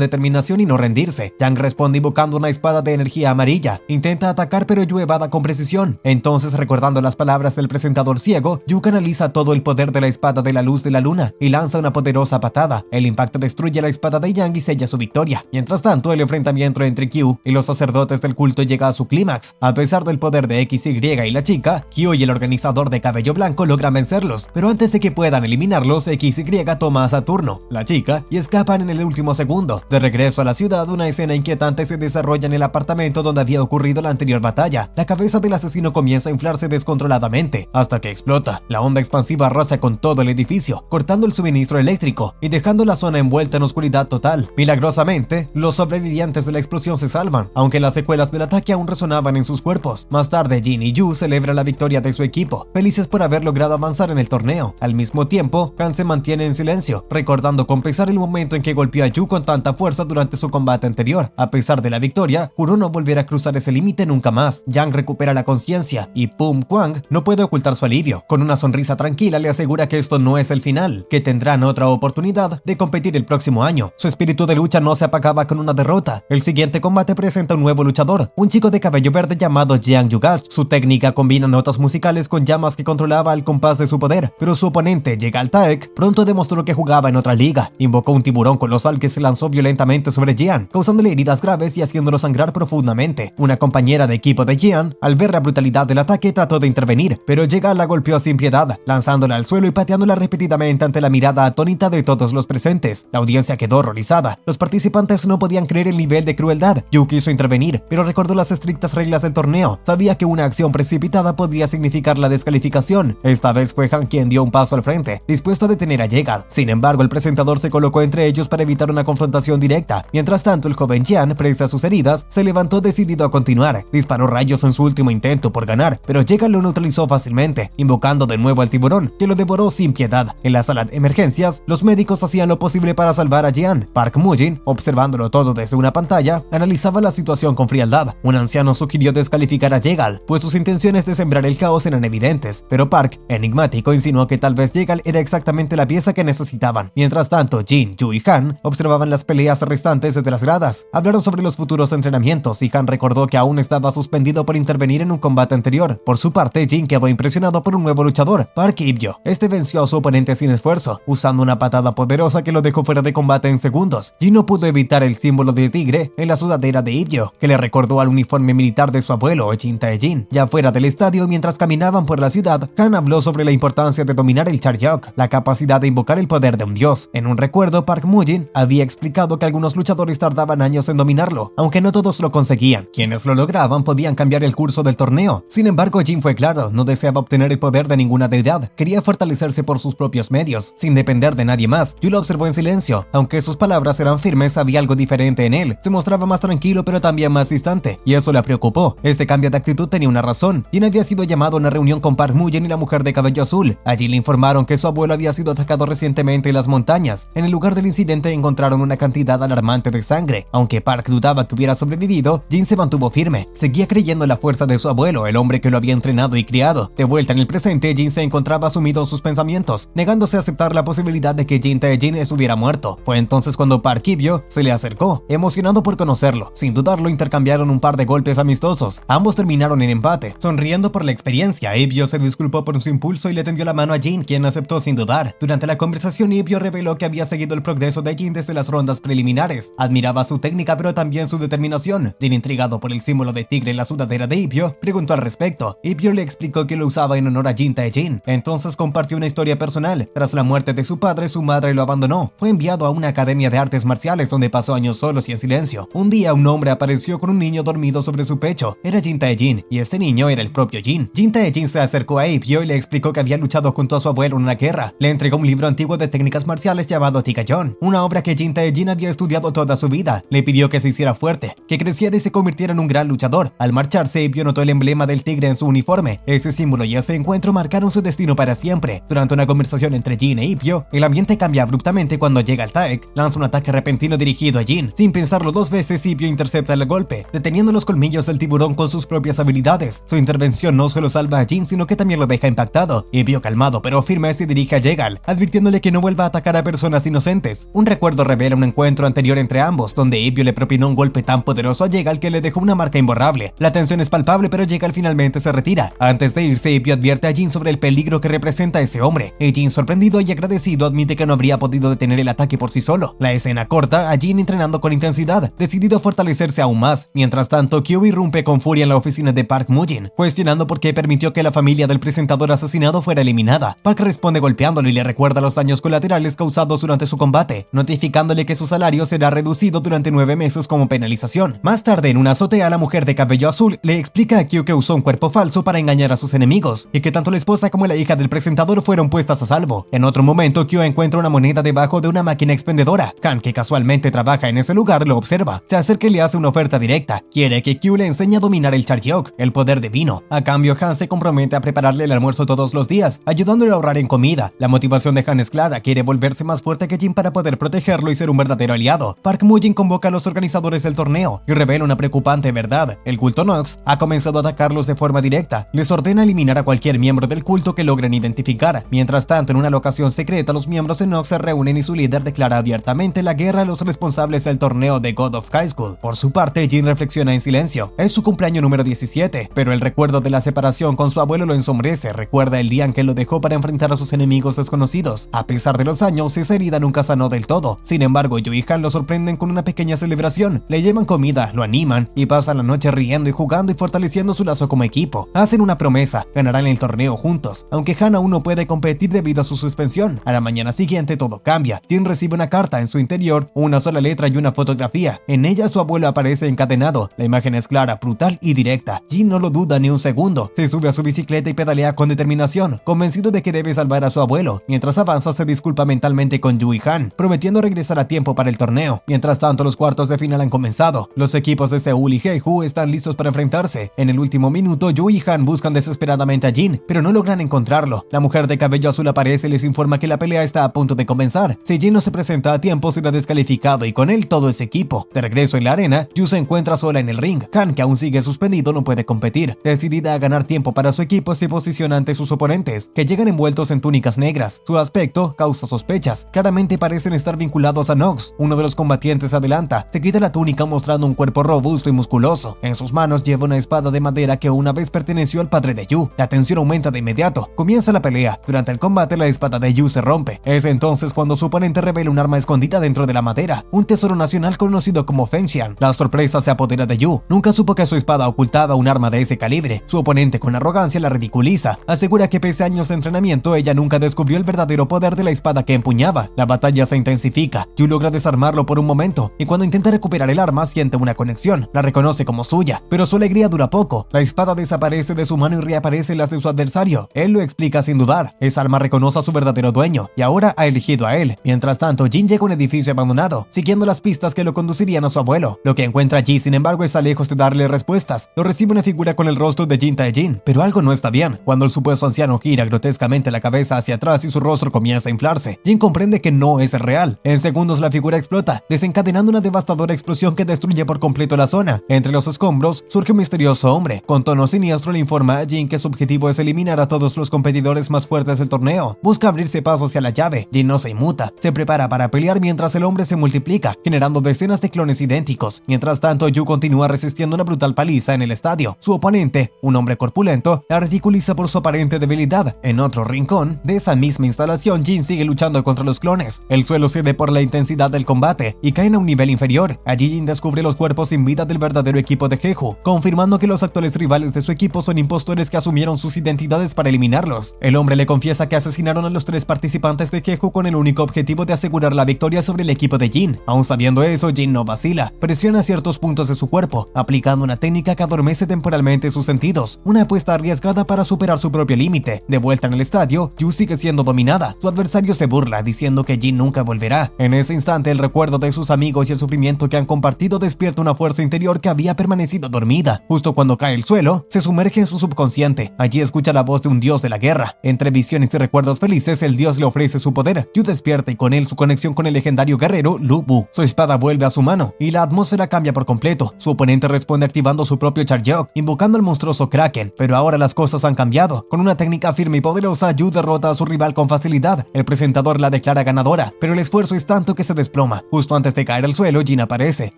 determinación y no rendirse. Yang responde invocando una espada de energía amarilla. Intenta atacar, pero Yu evada con precisión. Entonces, recordando las palabras del presentador ciego, Yu canaliza todo el poder de la espada de la luz de la luna y lanza una poderosa patada. El impacto destruye la espada de Yang y sella su victoria. Mientras tanto, el enfrentamiento entre Q y los sacerdotes del culto llega a su clímax. A pesar del poder de XY y la chica, Q y el organizador de cabello blanco logran vencerlos, pero antes de que puedan eliminarlos, XY toma a Saturno, la chica, y escapan en el último segundo. De regreso a la ciudad, una escena inquietante se desarrolla en el apartamento donde había ocurrido la anterior batalla. La cabeza del asesino comienza a inflarse descontroladamente, hasta que explota. La onda expansiva arrasa con todo el edificio, cortando el suministro eléctrico y dejando la zona envuelta en oscuridad total. Milagrosamente, los sobrevivientes de la explosión se salvan, aunque las secuelas del ataque aún resonaban en sus cuerpos. Más tarde, Jin y Yu celebran la victoria de su equipo, felices por haber logrado avanzar en el torneo. Al mismo tiempo, Han se mantiene en silencio, recordando con pesar el momento en que golpeó a Yu con tanta fuerza durante su combate anterior. A pesar de la victoria, juró no volver a cruzar ese límite nunca más. Yang recupera la conciencia y Pum Kwang no puede ocultar su alivio. Con una sonrisa tranquila le asegura que esto no es el final, que tendrán otra oportunidad de competir el próximo año. Su espíritu de lucha no se apagaba con una derrota. El siguiente combate presenta un nuevo luchador, un chico de cabello verde llamado Jiang Yugal. Su técnica combina notas musicales con llamas que controlaba al compás de su poder, pero su oponente, Jegal Taek, pronto demostró que jugaba en otra liga. Invocó un tiburón colosal que se lanzó violentamente sobre Jian, causándole heridas graves y haciéndolo sangrar profundamente. Una compañera de equipo de Jian, al ver la brutalidad del ataque, trató de intervenir, pero Jegal la golpeó sin piedad, lanzándola al suelo y pateándola repetidamente ante la mirada atónita de todos los presentes. La audiencia quedó horrorizada. Los participantes no podían creer el nivel de crueldad. Yu quiso intervenir, pero recordó las estrictas reglas del torneo. Sabía que una acción precipitada podría significar la descalificación. Esta vez fue Han quien dio un paso al frente, dispuesto a detener a Jegal. Sin embargo, el presentador se colocó entre ellos para evitar una confrontación directa. Mientras tanto, el joven Jian, presa a sus heridas, se levantó decidido a continuar. Disparó rayos en su último intento por ganar, pero Jegal lo neutralizó fácilmente, invocando de nuevo al tiburón, que lo devoró sin piedad. En la sala de emergencias, los médicos hacían lo posible para salvar a Jian. Park Mujin, observándolo todo desde una pantalla, analizaba la situación con frialdad. Un anciano sugirió descalificar a Jegal, pues sus intenciones de sembrar el caos eran evidentes, pero Park, enigmático, insinuó que tal vez Jegal era exactamente la pieza que necesitaban. Mientras tanto, Jin, Yu y Han observaban las peleas restantes desde las gradas. Hablaron sobre los futuros entrenamientos y Han recordó que aún estaba suspendido por intervenir en un combate anterior. Por su parte, Jin quedó impresionado por un nuevo luchador, Park Ibyo. Este venció a su oponente sin esfuerzo, usando una patada poderosa que lo dejó fuera de combate en segundos. Jin no pudo evitar el símbolo de tigre en la sudadera de Ibyo, que le recordó al uniforme militar de su abuelo, Jin Tae-jin. Ya fuera del estadio, mientras caminaban por la ciudad, Han habló sobre la importancia de dominar el Charyok, la capacidad de invocar el poder de un dios. En un recuerdo, Park Mujin había explicado que algunos luchadores tardaban años en dominarlo, aunque no todos lo conseguían. Quienes lo lograban podían cambiar el curso del torneo. Sin embargo, Jin fue claro, no deseaba obtener el poder de ninguna deidad, quería fortalecerse por sus propios medios, sin depender de nadie más. Yu lo observó en silencio. Aunque sus palabras eran firmes, había algo diferente en él. Se mostraba más tranquilo, pero también más distante, y eso le preocupó. Este cambio de actitud tenía una razón. Jin había sido llamado a una reunión con Park Mujin y la mujer de cabello azul. Allí le informaron que su abuelo había sido atacado recientemente en las montañas. En el lugar del incidente encontraron una cantidad alarmante de sangre. Aunque Park dudaba que hubiera sobrevivido, Jin se mantuvo firme. Seguía creyendo en la fuerza de su abuelo, el hombre que lo había entrenado y criado. De vuelta en el presente, Jin se encontraba sumido en sus pensamientos, negándose a aceptar la posibilidad de que Jin Tae-jin estuviera muerto. Fue entonces cuando Park Ibyo se le acercó, emocionado por conocerlo. Sin dudarlo, intercambiaron un par de golpes amistosos. Ambos terminaron en empate. Sonriendo por la experiencia, Ibyo se disculpó por su impulso y le tendió la mano a Jin, quien aceptó sin dudar. Durante la conversación, Ibyo reveló que había seguido el progreso de Jin desde las rondas preliminares. Admiraba su técnica, pero también su determinación. Jin, intrigado por el símbolo de tigre en la sudadera de Ibyo, preguntó al respecto. Ibyo le explicó que lo usaba en honor a Jin Tae-jin. Entonces compartió una historia personal. Tras la muerte de su padre, su madre lo abandonó. Fue enviado a una academia de artes marciales donde pasó años solos y en silencio. Un día, un hombre apareció con un niño dormido sobre su pecho. Era Jin Tae-jin, y este niño era el propio Jin. Jin Tae-jin se acercó a Ibyo y le explicó que había luchado junto a su abuelo en una guerra. Le entregó un libro antiguo de técnicas marciales llamado Tigayon, una obra que Jin Tae-jin había estudiado toda su vida. Le pidió que se hiciera fuerte, que creciera y se convirtiera en un gran luchador. Al marcharse, Ibyo notó el emblema del tigre en su uniforme. Ese símbolo y ese encuentro marcaron su destino para siempre. Durante una conversación entre Jin e Ibyo, el ambiente cambia abruptamente cuando llega el Taek. Lanza un ataque repentino dirigido a Jin. Sin pensarlo dos veces, Ibyo intercepta el golpe, deteniendo los colmillos del tiburón con sus propias habilidades. Su intervención no solo salva a Jin, sino que también lo deja impactado. Ibio, calmado pero firme, se dirige a Yegal, advirtiéndole que no vuelva a atacar a personas inocentes. Un recuerdo revela un encuentro anterior entre ambos, donde Ibio le propinó un golpe tan poderoso a Yegal que le dejó una marca imborrable. La tensión es palpable, pero Yegal finalmente se retira. Antes de irse, Ibio advierte a Jin sobre el peligro que representa ese hombre. Y Jin, sorprendido y agradecido, admite que no habría podido detener el ataque por sí solo. La escena corta a Jin entrenando con intensidad, decidido a fortalecerse aún más. Mientras tanto, Kyu irrumpe con furia en la oficina de Park Mujin, cuestionando por qué permitió que la familia del presentador asesinado fuera eliminada. Park responde golpeándolo y le recuerda los daños colaterales causados durante su combate, notificándole que su salario será reducido durante 9 meses como penalización. Más tarde, en una azotea, la mujer de cabello azul le explica a Kyu que usó un cuerpo falso para engañar a sus enemigos, y que tanto la esposa como la hija del presentador fueron puestas a salvo. En otro momento, Kyu encuentra una moneda debajo de una máquina expendedora. Han, que casualmente trabaja en ese lugar, lo observa. Se acerca y le hace una oferta directa. Quiere que Kyu le enseñe a dominar el Chargeok, el poder divino. A cambio, Han se compromete a prepararle el almuerzo todos los días, ayudándole a ahorrar en comida. La motivación de Han es clara: quiere volverse más fuerte que Jin para poder protegerlo y ser un verdadero aliado. Park Mujin convoca a los organizadores del torneo y revela una preocupante verdad: el culto Nox ha comenzado a atacarlos de forma directa. Les ordena eliminar a cualquier miembro del culto que logren identificar. Mientras tanto, en una locación secreta, los miembros de Nox se reúnen y su líder declara abiertamente la guerra a los responsables del torneo de God of High School. Por su parte, Jin reflexiona en silencio. Es su cumpleaños número 17, pero el recuerdo de la separación con su abuelo lo ensombrece. Recuerda el día en que lo dejó para enfrentar a sus enemigos desconocidos. A pesar de los años, esa herida nunca sanó del todo. Sin embargo, Yu y Han lo sorprenden con una pequeña celebración. Le llevan comida, lo animan y pasan la noche riendo y jugando y fortaleciendo su lazo como equipo. Hacen una promesa: ganarán el torneo juntos, aunque Han aún no puede competir debido a su suspensión. A la mañana siguiente todo cambia. Jin recibe una carta, en su interior una sola letra y una fotografía. En ella su abuelo aparece encadenado. La imagen es clara, brutal y directa. Jin no lo duda ni un segundo. Se sube a su bicicleta y pedalea con determinación, convencido de que debe salvar a su abuelo. Mientras avanza, se disculpa mentalmente con Yu y Han, prometiendo regresar a tiempo para el torneo. Mientras tanto, los cuartos de final han comenzado. Los equipos de Seúl y Jeju están listos para enfrentarse. En el último minuto, Yu y Han buscan desesperadamente a Jin, pero no logran encontrarlo. La mujer de cabello azul aparece y les informa que la pelea está a punto de comenzar. Si Jin no se presenta a tiempo, será descalificado y con él todo ese equipo. De regreso en la arena, Yu se encuentra sola en el ring. Han, que aún sigue suspendido, no puede competir. Decidida a ganar tiempo para su equipo, se posiciona ante sus oponentes, que llegan envueltos en túnicas negras. Su aspecto causa sospechas. Claramente parecen estar vinculados a Nox. Uno de los combatientes adelanta, se quita la túnica mostrando un cuerpo robusto y musculoso. En sus manos lleva una espada de madera que una vez perteneció al padre de Yu. La tensión aumenta de inmediato. Comienza la pelea. Durante el combate, la espada de Yu se rompe. Es entonces cuando su oponente revela un arma escondida dentro de la madera, un tesoro nacional conocido como Fengxian. La sorpresa se apodera de Yu. Nunca supo que su espada ocultaba un arma de ese calibre. Su oponente, con arrogancia, la ridiculiza. Asegura que pese a años de entrenamiento, ella nunca descubrió el verdadero poder de la espada que empuñaba. La batalla se intensifica. Yu logra desarmarlo por un momento, y cuando intenta recuperar el arma, siente una conexión. La reconoce como suya, pero su alegría dura poco. La espada desaparece de su mano y reaparece en las de su adversario. Él lo explica sin dudar. Esa arma reconoce a su verdadero dueño, y ahora ha elegido a él. Mientras tanto, Jin llega a un edificio abandonado, siguiendo las pistas que lo conducirían a su abuelo. Lo que encuentra allí, sin embargo, está lejos de darle respuestas. Lo recibe una figura con el rostro de Jin Tae-jin, pero algo no está bien. Cuando el supuesto anciano gira grotescamente la cabeza hacia atrás y su rostro comienza a inflarse, Jin comprende que no es real. En segundos la figura explota, desencadenando una devastadora explosión que destruye por completo la zona. Entre los escombros surge un misterioso hombre. Con tono siniestro le informa a Jin que su objetivo es eliminar a todos los competidores más fuertes del torneo. Busca abrirse paso hacia la llave. Jin no se inmuta, se prepara para pelear mientras el hombre se multiplica, generando decenas de clones idénticos. Mientras tanto, Yu continúa resistiendo una brutal paliza en el estadio. Su oponente, un hombre corpulento, la ridiculiza por su aparente debilidad. En otro rincón de esa misma instalación, Jin sigue luchando contra los clones. El suelo cede por la intensidad del combate y caen a un nivel inferior. Allí Jin descubre los cuerpos sin vida del verdadero equipo de Jeju, confirmando que los actuales rivales de su equipo son impostores que asumieron sus identidades para eliminarlos. El hombre le confiesa que asesinaron a los 3 participantes de Jeju con el único objetivo de asegurar la victoria sobre el equipo de Jin. Aún sabiendo eso, Jin no vacila. Presiona ciertos puntos de su cuerpo, aplicando una técnica que adormece temporalmente sus sentidos. Una apuesta arriesgada para superar su propio límite. De vuelta en el estadio, Yu sigue siendo dominada. Su adversario se burla, diciendo que Jin nunca volverá. En ese instante, el recuerdo de sus amigos y el sufrimiento que han compartido despierta una fuerza interior que había permanecido dormida. Justo cuando cae al suelo, se sumerge en su subconsciente. Allí escucha la voz de un dios de la guerra. Entre visiones y recuerdos felices, el dios le ofrece su poder. Yu despierta y con él su conexión con el legendario guerrero Lu Bu. Su espada vuelve a su mano y la atmósfera cambia por completo. Su oponente responde activando su propio Chargeok, invocando al monstruoso Kraken, pero ahora las cosas han cambiado. Con una técnica firme y poderosa, Yu derrota a su rival con facilidad. El presentador la declara ganadora, pero el esfuerzo es tanto que se desploma. Justo antes de caer al suelo, Jin aparece,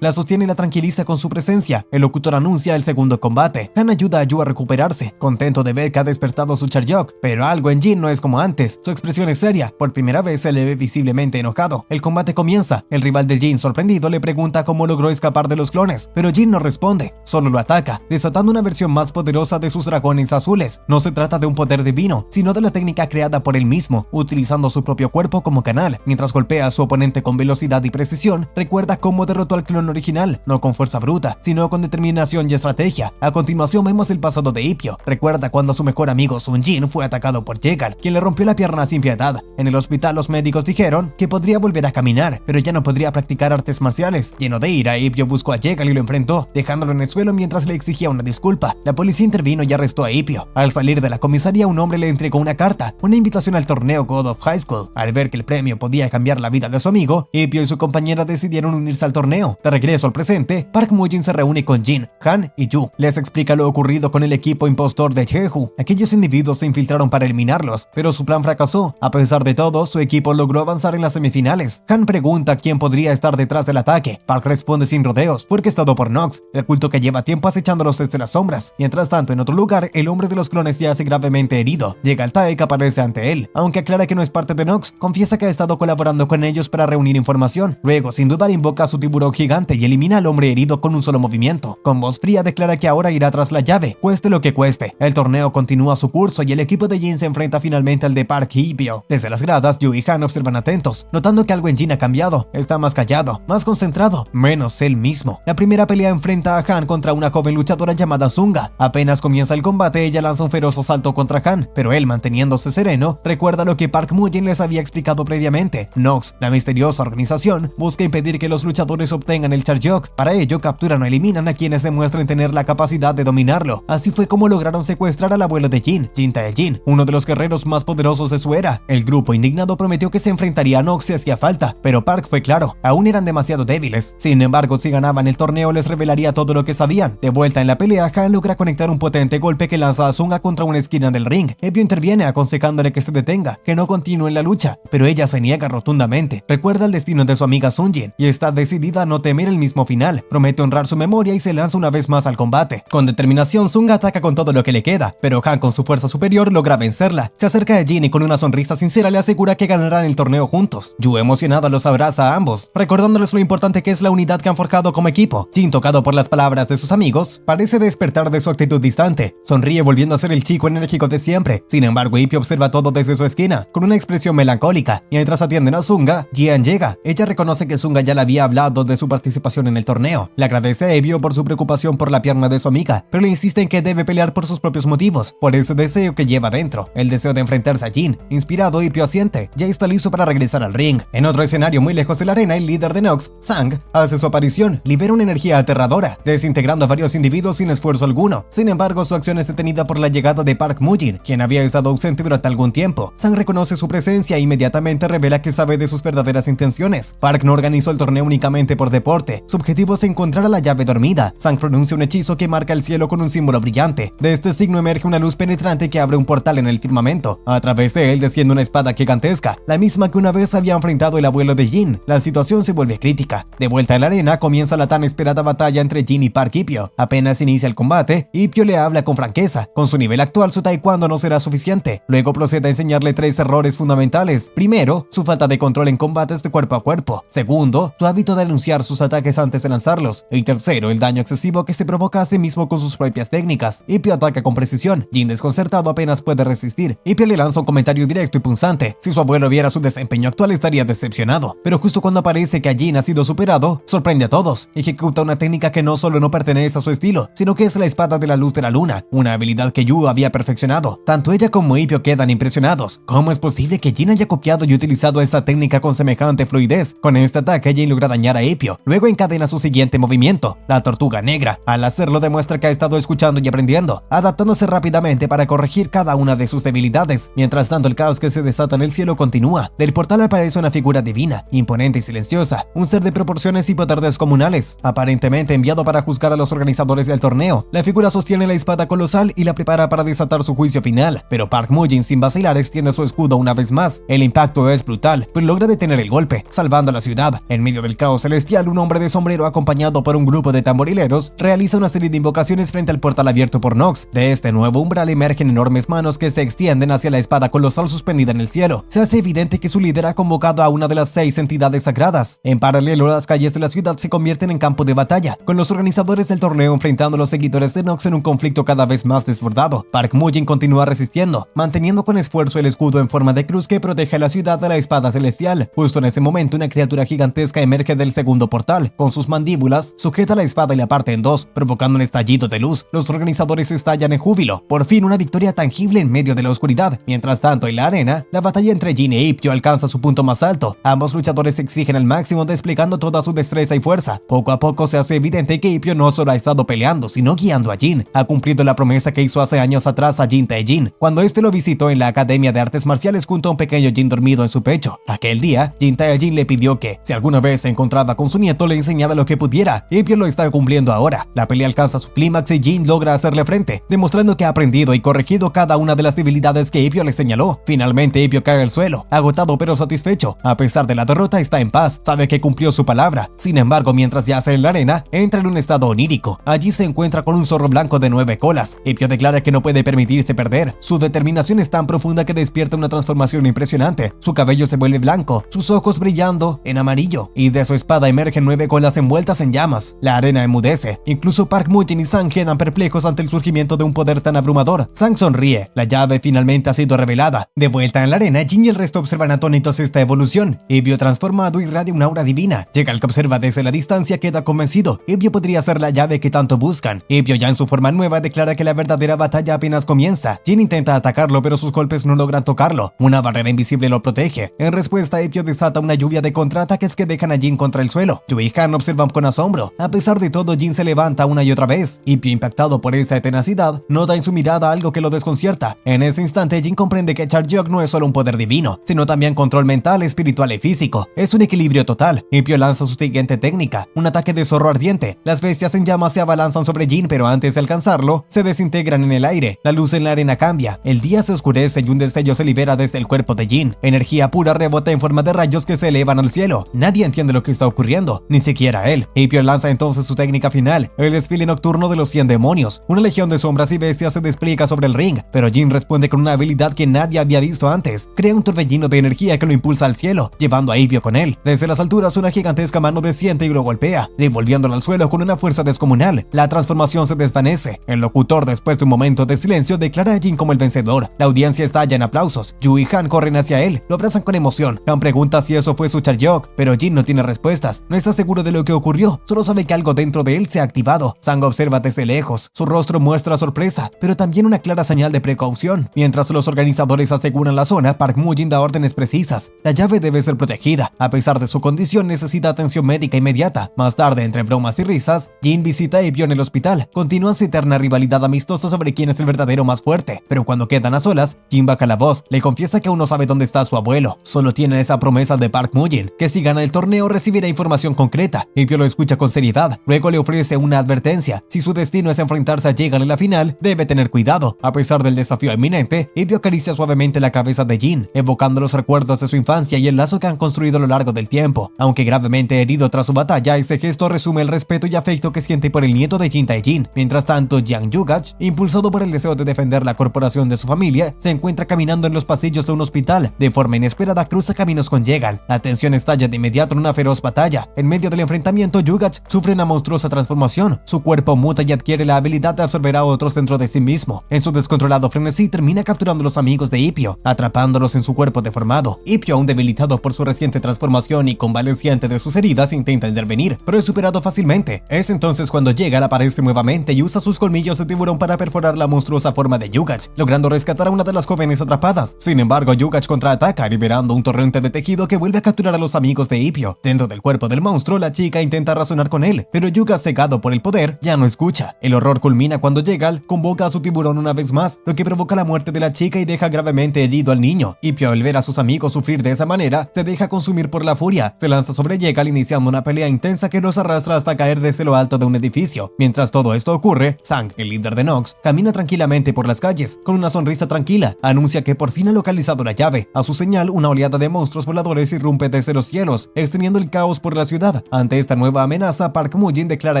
la sostiene y la tranquiliza con su presencia. El locutor anuncia el segundo combate. Han ayuda a Yu a recuperarse, contento de ver que ha despertado su Charyok, pero algo en Jin no es como antes. Su expresión es seria, por primera vez se le ve visiblemente enojado. El combate comienza. El rival de Jin, sorprendido, le pregunta cómo logró escapar de los clones, pero Jin no responde, solo lo ataca, desatando una versión más poderosa de sus dragones azules. No se trata de un poder divino, sino de la técnica creada por él mismo, utilizando su propio cuerpo como canal. Mientras golpea a su oponente con velocidad y precisión, recuerda cómo derrotó al clon original, no con fuerza bruta, sino con determinación y estrategia. A continuación vemos el pasado de Ipio. Recuerda cuando su mejor amigo Sun Jin fue atacado por Jegal, quien le rompió la pierna sin piedad. En el hospital los médicos dijeron que podría volver a caminar, pero ya no podría practicar artes marciales. Lleno de ira, Ipio buscó a Jegal y lo enfrentó, dejándolo en el suelo mientras le exigía una disculpa. La policía intervino y arrestó a Ipio. Al salir de la comisaría, un hombre le entregó una carta, una invitación al torneo God of High School. Al ver que el premio podía cambiar la vida de su amigo, Ipio y su compañera decidieron unirse al torneo. De regreso al presente, Park Mujin se reúne con Jin, Han y Yu. Les explica lo ocurrido con el equipo impostor de Jeju. Aquellos individuos se infiltraron para eliminarlos, pero su plan fracasó. A pesar de todo, su equipo logró avanzar en las semifinales. Han pregunta quién podría estar detrás del ataque. Park responde sin rodeos, fue orquestado por Nox, el culto que lleva tiempo acechándolos desde las sombras. Mientras tanto, en otro lugar, el hombre de los clones yace gravemente herido. Llega al TAE que aparece ante él. Aunque aclara que no es parte de Nox, confiesa que ha estado colaborando con ellos para reunir información. Luego, sin dudar, invoca a su tiburón gigante y elimina al hombre herido con un solo movimiento. Con voz fría declara que ahora irá tras la llave, cueste lo que cueste. El torneo continúa su curso y el equipo de Jin se enfrenta finalmente al de Park y Ipio. Desde las gradas, Yu y Han observan atentos, notando que algo en Jin ha cambiado. Está más callado, más concentrado, menos él mismo. La primera pelea enfrenta a Han contra una joven luchadora llamada Sunga. Apenas comienza el combate, ella lanza un feroz asalto contra Han, pero él, manteniéndose sereno, recuerda lo que Park Mujin les había explicado previamente. Nox, la misteriosa organización, busca impedir que los luchadores obtengan el Charyok. Para ello, capturan o eliminan a quienes demuestren tener la capacidad de dominarlo. Así fue como lograron secuestrar al abuelo de Jin, Jin Tae-jin, uno de los guerreros más poderosos de su era. El grupo indignado prometió que se enfrentaría a Nox si hacía falta, pero Park fue claro, aún eran demasiado débiles. Sin embargo, si ganaban el torneo les revelaría todo lo que sabían. De vuelta en la pelea, Han logra conectar un potente golpe que lanza a Sunga contra una esquina del ring. Ipio interviene aconsejándole que se detenga, que no continúe en la lucha, pero ella se niega rotundamente. Recuerda el destino de su amiga Sunjin y está decidida a no temer el mismo final. Promete honrar su memoria y se lanza una vez más al combate. Con determinación, Sunga ataca con todo lo que le queda, pero Han con su fuerza superior logra vencerla. Se acerca a Jin y con una sonrisa sincera le asegura que ganarán el torneo juntos. Yu, emocionada, los abraza a ambos, recordándoles lo importante que es la unidad que han forjado como equipo. Jin, tocado por las palabras de sus amigos, parece despertar de su actitud distante. Sonríe volviendo a ser el chico enérgico de siempre. Sin embargo, Ipio observa todo desde su esquina, con una expresión melancólica. Mientras atienden a Sunga, Jian llega. Ella reconoce que Sunga ya le había hablado de su participación en el torneo. Le agradece a Ipio por su preocupación por la pierna de su amiga, pero le insiste en que debe pelear por sus propios motivos, por ese deseo que lleva dentro, el deseo de enfrentarse a Jin. Inspirado, Ipio asiente. Ya está listo para regresar al ring. En otro escenario muy lejos de la arena, el líder de Nox, Sang, hace su aparición. Libera una energía aterradora, desintegrando a varios individuos sin esfuerzo alguno. Sin embargo, su acción es detenida por la llegada de Park Mujin, quien había estado ausente durante algún tiempo. Sang reconoce su presencia e inmediatamente revela que sabe de sus verdaderas intenciones. Park no organizó el torneo únicamente por deporte. Su objetivo es encontrar a la llave dormida. Sang pronuncia un hechizo que marca el cielo con un símbolo brillante. De este signo emerge una luz penetrante que abre un portal en el firmamento. A través de él desciende una espada gigantesca, la misma que una vez había enfrentado el abuelo de Jin. La situación se vuelve crítica. De vuelta en la arena, comienza la tan esperada batalla entre Jin y Park Ipio. Apenas inicia el combate, Ipio le habla con franqueza. Con su nivel actual, su taekwondo no será suficiente. Luego procede a enseñarle 3 errores fundamentales. Primero, su falta de control en combates de cuerpo a cuerpo. Segundo, su hábito de anunciar sus ataques antes de lanzarlos. Y tercero, el daño excesivo que se provoca a sí mismo con sus propias técnicas. Ipio ataca con precisión. Jin, desconcertado, apenas puede resistir. Ipio le lanza un comentario directo y punzante. Si su abuelo viera su desempeño actual, estaría decepcionado. Pero justo cuando aparece que Jin ha sido superado, sorprende a todos. Ejecuta una técnica que no solo no pertenece a su estilo, sino que es la espada de la luz de la luna, una habilidad que Yu había perfeccionado. Tanto ella como Ipio quedan impresionados. ¿Cómo es posible que Jin haya copiado y utilizado esta técnica con semejante fluidez? Con este ataque, Jin logra dañar a Ipio. Luego encadena su siguiente movimiento, la tortuga negra. Al hacerlo, demuestra que ha estado escuchando y aprendiendo, adaptándose rápidamente para corregir cada una de sus debilidades. Mientras tanto, el caos que se desata en el cielo continúa. Del portal aparece una figura divina, imponente y silenciosa, un ser de proporciones y poder descomunales, aparentemente enviado para juzgar a los organizadores del torneo. La figura mandíbula sostiene la espada colosal y la prepara para desatar su juicio final, pero Park Mu-jin sin vacilar extiende su escudo una vez más. El impacto es brutal, pero logra detener el golpe, salvando a la ciudad. En medio del caos celestial, un hombre de sombrero acompañado por un grupo de tamborileros realiza una serie de invocaciones frente al portal abierto por Nox. De este nuevo umbral emergen enormes manos que se extienden hacia la espada colosal suspendida en el cielo. Se hace evidente que su líder ha convocado a una de las 6 entidades sagradas. En paralelo, las calles de la ciudad se convierten en campo de batalla, con los organizadores del torneo enfrentando a los seguidores de Nox en un conflicto cada vez más desbordado. Park Mu-jin continúa resistiendo, manteniendo con esfuerzo el escudo en forma de cruz que protege a la ciudad de la espada celestial. Justo en ese momento, una criatura gigantesca emerge del segundo portal. Con sus mandíbulas, sujeta la espada y la parte en dos, provocando un estallido de luz. Los organizadores estallan en júbilo. Por fin, una victoria tangible en medio de la oscuridad. Mientras tanto, en la arena, la batalla entre Jin e Ipyo alcanza su punto más alto. Ambos luchadores exigen al máximo, desplegando toda su destreza y fuerza. Poco a poco se hace evidente que Ipyo no solo ha estado peleando, sino guiando a Jin. Ha cumplido la promesa que hizo hace años atrás a Jin Tae-jin, cuando este lo visitó en la Academia de Artes Marciales junto a un pequeño Jin dormido en su pecho. Aquel día, Jin Tae-jin le pidió que, si alguna vez se encontraba con su nieto, le enseñara lo que pudiera. Ipyo lo está cumpliendo ahora. La pelea alcanza su clímax y Jin logra hacerle frente, demostrando que ha aprendido y corregido cada una de las debilidades que Ipyo le señaló. Finalmente, Ipyo cae al suelo, agotado pero satisfecho. A pesar de la derrota, está en paz, sabe que cumplió su palabra. Sin embargo, mientras yace en la arena, entra en un estado onírico. Allí se encuentra con un zorro blanco de 9 colas. Ipyo declara que no puede permitirse perder. Su determinación es tan profunda que despierta una transformación impresionante. Su cabello se vuelve blanco, sus ojos brillando en amarillo, y de su espada emergen 9 colas envueltas en llamas. La arena enmudece. Incluso Park Mu-jin y Sang quedan perplejos ante el surgimiento de un poder tan abrumador. Sang sonríe. La llave finalmente ha sido revelada. De vuelta en la arena, Jin y el resto observan atónitos esta evolución. Ipyo transformado irradia una aura divina. Llega al que observa desde la distancia, queda convencido. Ipyo podría ser la llave que tanto buscan. Ipyo, ya en su forma nueva, declara que la verdadera batalla apenas comienza. Jin intenta atacarlo, pero sus golpes no logran tocarlo. Una barrera invisible lo protege. En respuesta, Ipyo desata una lluvia de contraataques que dejan a Jin contra el suelo. Yu y Han observan con asombro. A pesar de todo, Jin se levanta una y otra vez. Ipyo, impactado por esa tenacidad, nota en su mirada algo que lo desconcierta. En ese instante, Jin comprende que Chargeok no es solo un poder divino, sino también control mental, espiritual y físico. Es un equilibrio total. Ipyo lanza su siguiente técnica, un ataque de zorro ardiente. Las bestias en llamas se abalanzan sobre Jin, pero antes de alcanzarlo, se desintegran en el aire. La luz en la arena cambia. El día se oscurece y un destello se libera desde el cuerpo de Jin. Energía pura rebota en forma de rayos que se elevan al cielo. Nadie entiende lo que está ocurriendo, ni siquiera él. Ipyo lanza entonces su técnica final, el desfile nocturno de los 100 demonios. Una legión de sombras y bestias se despliega sobre el ring, pero Jin responde con una habilidad que nadie había visto antes. Crea un torbellino de energía que lo impulsa al cielo, llevando a Ipyo con él. Desde las alturas, una gigantesca mano desciende y lo golpea, devolviéndolo al suelo con una fuerza descomunal. La transformación se desvanece. El locutor, después de un momento de silencio, declara a Jin como el vencedor. La audiencia estalla en aplausos. Yu y Han corren hacia él, lo abrazan con emoción. Han pregunta si eso fue su Chargeok, pero Jin no tiene respuestas. No está seguro de lo que ocurrió, solo sabe que algo dentro de él se ha activado. Sang observa desde lejos. Su rostro muestra sorpresa, pero también una clara señal de precaución. Mientras los organizadores aseguran la zona, Park Mu-jin da órdenes precisas. La llave debe ser protegida. A pesar de su condición, necesita atención médica inmediata. Más tarde, entre bromas y risas, Jin visita a Ipyo en el hospital. Continúa su eterna rivalidad amistosa sobre quién es el verdadero más fuerte. Pero cuando quedan a solas, Jin baja la voz. Le confiesa que aún no sabe dónde está su abuelo. Solo tiene esa promesa de Park Mu-jin, que si gana el torneo recibirá información concreta. Ipyo lo escucha con seriedad. Luego le ofrece una advertencia. Si su destino es enfrentarse a Jegan en la final, debe tener cuidado. A pesar del desafío inminente, Ipyo acaricia suavemente la cabeza de Jin, evocando los recuerdos de su infancia y el lazo que han construido a lo largo del tiempo. Aunque gravemente herido tras su batalla, ese gesto resume el respeto y afecto que siente por el nieto de Jin Tae-jin. Mientras tanto, Yang Yugach, impulsado por el deseo de defender la corporación de su familia, se encuentra caminando en los pasillos de un hospital. De forma inesperada, cruza caminos con Jegan. La tensión estalla de inmediato en una feroz batalla. En medio del enfrentamiento, Yugach sufre una monstruosa transformación. Su cuerpo muta y adquiere la habilidad de absorber a otros dentro de sí mismo. En su descontrolado frenesí, termina capturando a los amigos de Ipyo, atrapándolos en su cuerpo deformado. Ipyo, aún debilitado por su reciente transformación y convaleciente de sus heridas, intenta intervenir, pero es superado fácilmente. Es entonces cuando Jegan aparece nuevamente y usa sus colmillos de tiburón para perforar la monstruosa forma de Yugach, logrando rescatar a una de las jóvenes atrapadas. Sin embargo, Yugach contraataca, liberando un torrente de tejido que vuelve a capturar a los amigos de Ipyo. Dentro del cuerpo del monstruo, la chica intenta razonar con él, pero Yugach, cegado por el poder, ya no escucha. El horror culmina cuando Jegan convoca a su tiburón una vez más, lo que provoca la muerte de la chica y deja gravemente herido al niño. Ipyo, al ver a sus amigos sufrir de esa manera, se deja consumir por la furia. Se lanza sobre Jegan, iniciando una pelea intensa que los arrastra hasta caer desde lo alto de un edificio. Mientras todo esto ocurre, ocurre, Sang, el líder de Nox, camina tranquilamente por las calles, con una sonrisa tranquila. Anuncia que por fin ha localizado la llave. A su señal, una oleada de monstruos voladores irrumpe desde los cielos, extendiendo el caos por la ciudad. Ante esta nueva amenaza, Park Mu-jin declara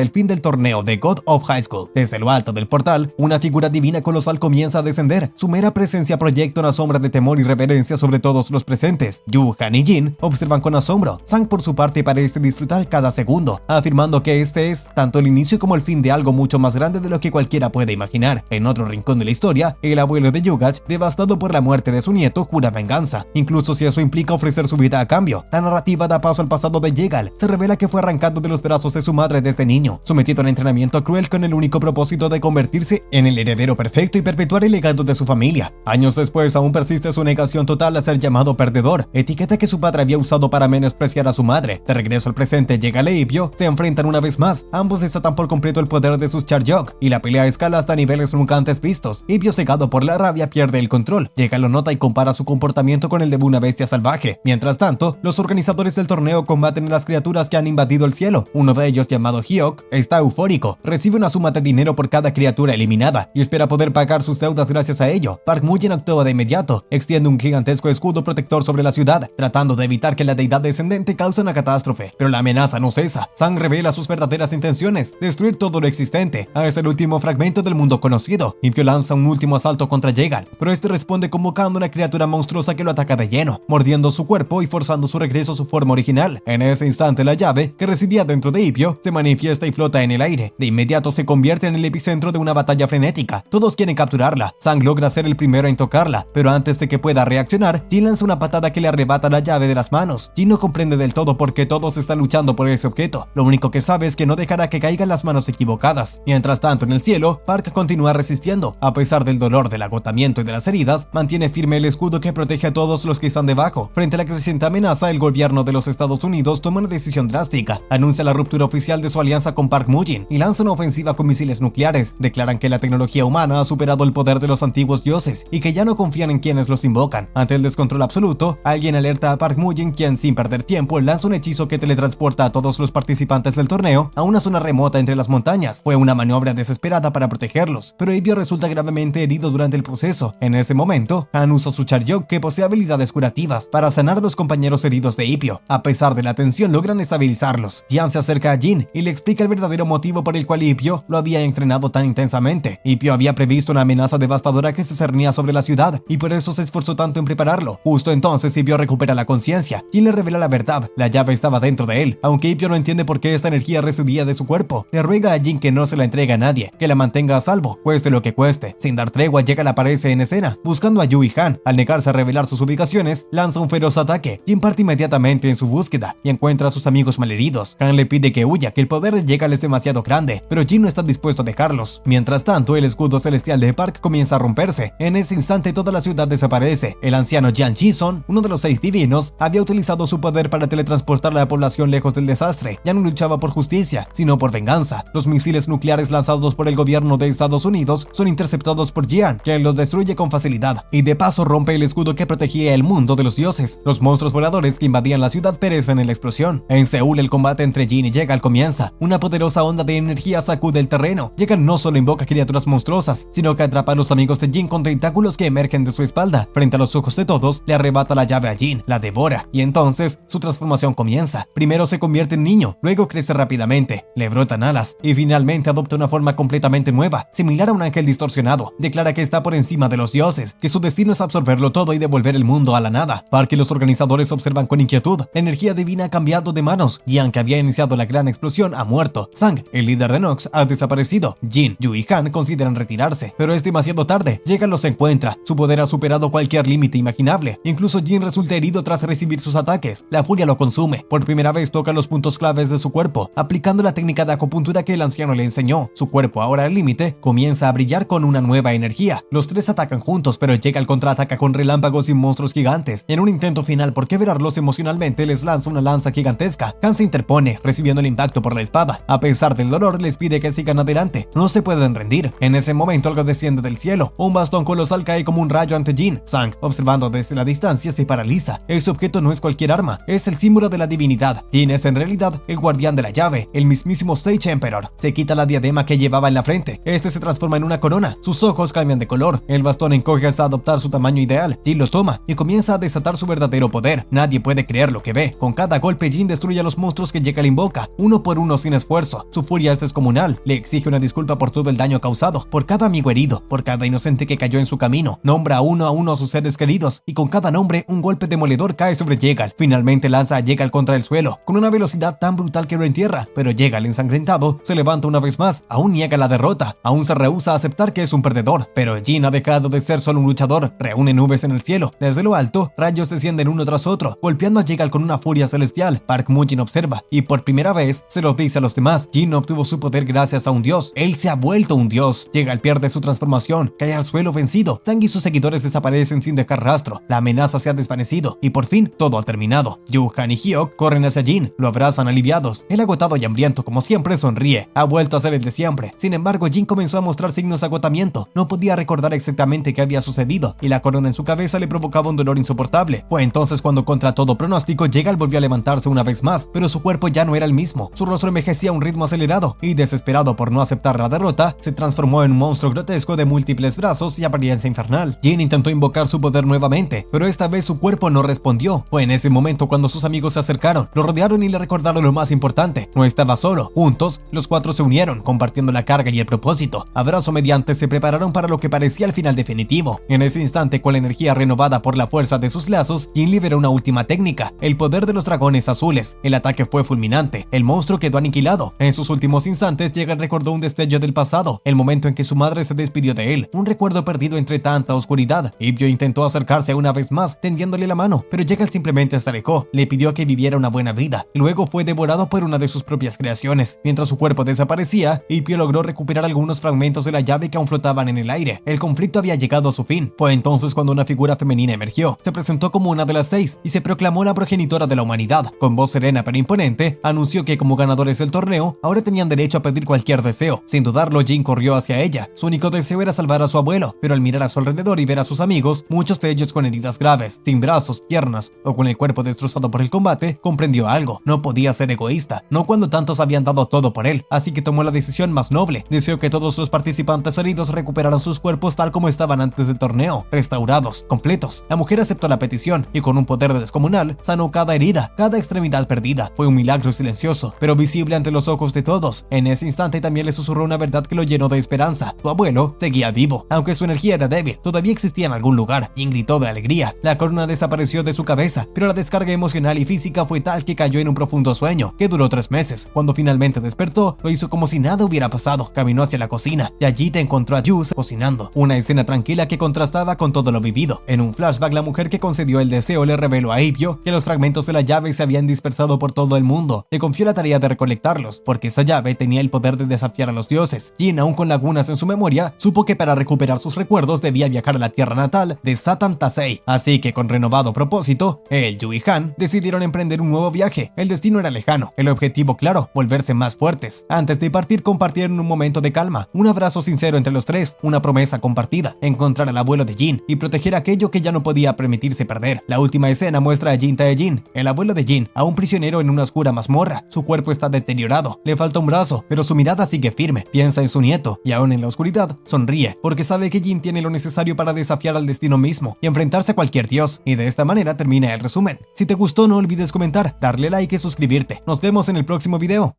el fin del torneo de God of High School. Desde lo alto del portal, una figura divina colosal comienza a descender. Su mera presencia proyecta una sombra de temor y reverencia sobre todos los presentes. Yu, Han y Jin observan con asombro. Sang, por su parte, parece disfrutar cada segundo, afirmando que este es tanto el inicio como el fin de algo mucho más grande de lo que cualquiera puede imaginar. En otro rincón de la historia, el abuelo de Yugach, devastado por la muerte de su nieto, jura venganza, incluso si eso implica ofrecer su vida a cambio. La narrativa da paso al pasado de Yegal. Se revela que fue arrancado de los brazos de su madre desde niño, sometido a un entrenamiento cruel con el único propósito de convertirse en el heredero perfecto y perpetuar el legado de su familia. Años después, aún persiste su negación total a ser llamado perdedor, etiqueta que su padre había usado para menospreciar a su madre. De regreso al presente, Yegal e Ipyo se enfrentan una vez más. Ambos desatan por completo el poder de sus Charjok, y la pelea escala hasta niveles nunca antes vistos. Ipyo, cegado por la rabia, pierde el control. Yegal lo nota y compara su comportamiento con el de una bestia salvaje. Mientras tanto, los organizadores del torneo combaten a las criaturas que han invadido el cielo. Uno de ellos, llamado Hyok, está eufórico. Recibe una suma de dinero por cada criatura eliminada y espera poder pagar sus deudas gracias a ello. Park Mu-jin actúa de inmediato, extiende un gigantesco escudo protector sobre la ciudad, tratando de evitar que la deidad descendente cause una catástrofe. Pero la amenaza no cesa. Sang revela sus verdaderas intenciones: destruir todo lo existente. Es el último fragmento del mundo conocido. Ipyo lanza un último asalto contra Yegal, pero este responde convocando una criatura monstruosa que lo ataca de lleno, mordiendo su cuerpo y forzando su regreso a su forma original. En ese instante, la llave, que residía dentro de Ipyo, se manifiesta y flota en el aire. De inmediato se convierte en el epicentro de una batalla frenética. Todos quieren capturarla. Sang logra ser el primero en tocarla, pero antes de que pueda reaccionar, Jin lanza una patada que le arrebata la llave de las manos. Jin no comprende del todo por qué todos están luchando por ese objeto. Lo único que sabe es que no dejará que caigan las manos equivocadas. Mientras tanto, en el cielo, Park continúa resistiendo. A pesar del dolor, del agotamiento y de las heridas, mantiene firme el escudo que protege a todos los que están debajo. Frente a la creciente amenaza, el gobierno de los Estados Unidos toma una decisión drástica. Anuncia la ruptura oficial de su alianza con Park Mu-jin y lanza una ofensiva con misiles nucleares. Declaran que la tecnología humana ha superado el poder de los antiguos dioses y que ya no confían en quienes los invocan. Ante el descontrol absoluto, alguien alerta a Park Mu-jin, quien sin perder tiempo lanza un hechizo que teletransporta a todos los participantes del torneo a una zona remota entre las montañas. Fue una maniobra desesperada para protegerlos, pero Ipyo resulta gravemente herido durante el proceso. En ese momento, Han usa su Charjok, que posee habilidades curativas, para sanar a los compañeros heridos de Ipyo. A pesar de la tensión, logran estabilizarlos. Jian se acerca a Jin y le explica el verdadero motivo por el cual Ipyo lo había entrenado tan intensamente. Ipyo había previsto una amenaza devastadora que se cernía sobre la ciudad y por eso se esforzó tanto en prepararlo. Justo entonces, Ipyo recupera la conciencia. Jin le revela la verdad: la llave estaba dentro de él. Aunque Ipyo no entiende por qué esta energía residía de su cuerpo, le ruega a Jin que no se la entregue a nadie, que la mantenga a salvo, cueste lo que cueste. Sin dar tregua, Yegal aparece en escena, buscando a Yu y Han. Al negarse a revelar sus ubicaciones, lanza un feroz ataque. Jin parte inmediatamente en su búsqueda y encuentra a sus amigos malheridos. Han le pide que huya, que el poder de Yegal es demasiado grande, pero Jin no está dispuesto a dejarlos. Mientras tanto, el escudo celestial de Park comienza a romperse. En ese instante, toda la ciudad desaparece. El anciano Jian Ji-son, uno de los 6 divinos, había utilizado su poder para teletransportar a la población lejos del desastre. Ya no luchaba por justicia, sino por venganza. Los misiles nucleares lanzados por el gobierno de Estados Unidos son interceptados por Jian, quien los destruye con facilidad, y de paso rompe el escudo que protegía el mundo de los dioses. Los monstruos voladores que invadían la ciudad perecen en la explosión. En Seúl, el combate entre Jin y Yegal comienza. Una poderosa onda de energía sacude el terreno. Yegal no solo invoca criaturas monstruosas, sino que atrapa a los amigos de Jin con tentáculos que emergen de su espalda. Frente a los ojos de todos, le arrebata la llave a Jin, la devora, y entonces su transformación comienza. Primero se convierte en niño, luego crece rápidamente, le brotan alas y finalmente adopta una forma completamente nueva, similar a un ángel distorsionado. Declara que está por encima de los dioses, que su destino es absorberlo todo y devolver el mundo a la nada. Park y los organizadores observan con inquietud. La energía divina ha cambiado de manos. Jian, que había iniciado la gran explosión, ha muerto. Sang, el líder de Nox, ha desaparecido. Jin, Yu y Han consideran retirarse, pero es demasiado tarde. Yegal los encuentra. Su poder ha superado cualquier límite imaginable. Incluso Jin resulta herido tras recibir sus ataques. La furia lo consume. Por primera vez toca los puntos claves de su cuerpo, aplicando la técnica de acupuntura que el anciano le enseñó. Su cuerpo, ahora al límite, comienza a brillar con una nueva energía. Los tres atacan juntos, pero Yegal contraataca con relámpagos y monstruos gigantes. En un intento final por quebrarlos emocionalmente, les lanza una lanza gigantesca. Han se interpone, recibiendo el impacto por la espada. A pesar del dolor, les pide que sigan adelante. No se pueden rendir. En ese momento, algo desciende del cielo. Un bastón colosal cae como un rayo ante Jin. Sang, observando desde la distancia, se paraliza. Ese objeto no es cualquier arma, es el símbolo de la divinidad. Jin es en realidad el guardián de la llave, el mismísimo Sage Emperor. Se quita la diadema diadema que llevaba en la frente. Este se transforma en una corona, sus ojos cambian de color, el bastón encoge hasta adoptar su tamaño ideal. Jin lo toma y comienza a desatar su verdadero poder. Nadie puede creer lo que ve. Con cada golpe Jin destruye a los monstruos que Jekyll invoca, uno por uno sin esfuerzo. Su furia es descomunal, le exige una disculpa por todo el daño causado, por cada amigo herido, por cada inocente que cayó en su camino. Nombra a uno a sus seres queridos, y con cada nombre un golpe demoledor cae sobre Jekyll. Finalmente lanza a Jekyll contra el suelo, con una velocidad tan brutal que lo entierra, pero Jekyll, ensangrentado, se levanta una vez más. Aún niega la derrota, aún se rehúsa a aceptar que es un perdedor, pero Jin ha dejado de ser solo un luchador. Reúne nubes en el cielo, desde lo alto, rayos descienden uno tras otro, golpeando a Jekyll con una furia celestial. Park Mujin observa, y por primera vez se lo dice a los demás. Jin obtuvo su poder gracias a un dios, él se ha vuelto un dios. Jekyll pierde su transformación, cae al suelo vencido, Zhang y sus seguidores desaparecen sin dejar rastro, la amenaza se ha desvanecido, y por fin todo ha terminado. Yu, Han y Hyuk corren hacia Jin, lo abrazan aliviados. El agotado y hambriento como siempre sonríe, ha vuelto a ser el de siempre. Sin embargo, Jin comenzó a mostrar signos de agotamiento, no podía recordar exactamente qué había sucedido, y la corona en su cabeza le provocaba un dolor insoportable. Fue entonces cuando, contra todo pronóstico, Jekyll volvió a levantarse una vez más, pero su cuerpo ya no era el mismo, su rostro envejecía a un ritmo acelerado, y desesperado por no aceptar la derrota, se transformó en un monstruo grotesco de múltiples brazos y apariencia infernal. Jin intentó invocar su poder nuevamente, pero esta vez su cuerpo no respondió. Fue en ese momento cuando sus amigos se acercaron, lo rodearon y le recordaron lo más importante: no estaba solo. Juntos, los cuatro se unieron, compartiendo la carga y el propósito. Abrazo mediante se prepararon para lo que parecía el final definitivo. En ese instante, con la energía renovada por la fuerza de sus lazos, Jin liberó una última técnica, el poder de los dragones azules. El ataque fue fulminante, el monstruo quedó aniquilado. En sus últimos instantes, Jekyll recordó un destello del pasado, el momento en que su madre se despidió de él, un recuerdo perdido entre tanta oscuridad. Ibyo intentó acercarse una vez más, tendiéndole la mano, pero Jekyll simplemente se alejó, le pidió que viviera una buena vida, y luego fue devorado por una de sus propias creaciones. Mientras su cuerpo desaparecía, Ibyo logró recuperar algunos fragmentos de la llave que aún flotaban en el aire. El conflicto había llegado a su fin. Fue entonces cuando una figura femenina emergió, se presentó como una de las 6 y se proclamó la progenitora de la humanidad. Con voz serena pero imponente, anunció que como ganadores del torneo, ahora tenían derecho a pedir cualquier deseo. Sin dudarlo, Jin corrió hacia ella. Su único deseo era salvar a su abuelo, pero al mirar a su alrededor y ver a sus amigos, muchos de ellos con heridas graves, sin brazos, piernas o con el cuerpo destrozado por el combate, comprendió algo: no podía ser egoísta, no cuando tantos habían dado todo por él, así que tomó la decisión más noble. Deseó que todos los participantes heridos recuperaran sus cuerpos tal como estaban antes del torneo, restaurados, completos. La mujer aceptó la petición y con un poder descomunal sanó cada herida, cada extremidad perdida. Fue un milagro silencioso, pero visible ante los ojos de todos. En ese instante también le susurró una verdad que lo llenó de esperanza: su abuelo seguía vivo, aunque su energía era débil, todavía existía en algún lugar. Jin gritó de alegría. La corona desapareció de su cabeza, pero la descarga emocional y física fue tal que cayó en un profundo sueño, que duró 3 meses. Cuando finalmente despertó, lo hizo como si nada hubiera pasado. Caminó hacia la cocina, y allí te encontró a Yu cocinando. Una escena tranquila que contrastaba con todo lo vivido. En un flashback, la mujer que concedió el deseo le reveló a Ibyo que los fragmentos de la llave se habían dispersado por todo el mundo. Le confió la tarea de recolectarlos, porque esa llave tenía el poder de desafiar a los dioses. Jin, aún con lagunas en su memoria, supo que para recuperar sus recuerdos debía viajar a la tierra natal de Satan Tasei. Así que con renovado propósito, él, Yu y Han decidieron emprender un nuevo viaje. El destino era lejano, el objetivo claro: volverse más fuertes. Antes de partir, compartieron un momento de calma, un abrazo sincero entre los tres, una promesa compartida: encontrar al abuelo de Jin y proteger aquello que ya no podía permitirse perder. La última escena muestra a Jin Tae-jin, el abuelo de Jin, aún prisionero en una oscura mazmorra. Su cuerpo está deteriorado, le falta un brazo, pero su mirada sigue firme. Piensa en su nieto y aún en la oscuridad sonríe, porque sabe que Jin tiene lo necesario para desafiar al destino mismo y enfrentarse a cualquier dios. Y de esta manera termina el resumen. Si te gustó, no olvides comentar, darle like y suscribirte. Nos vemos en el próximo video.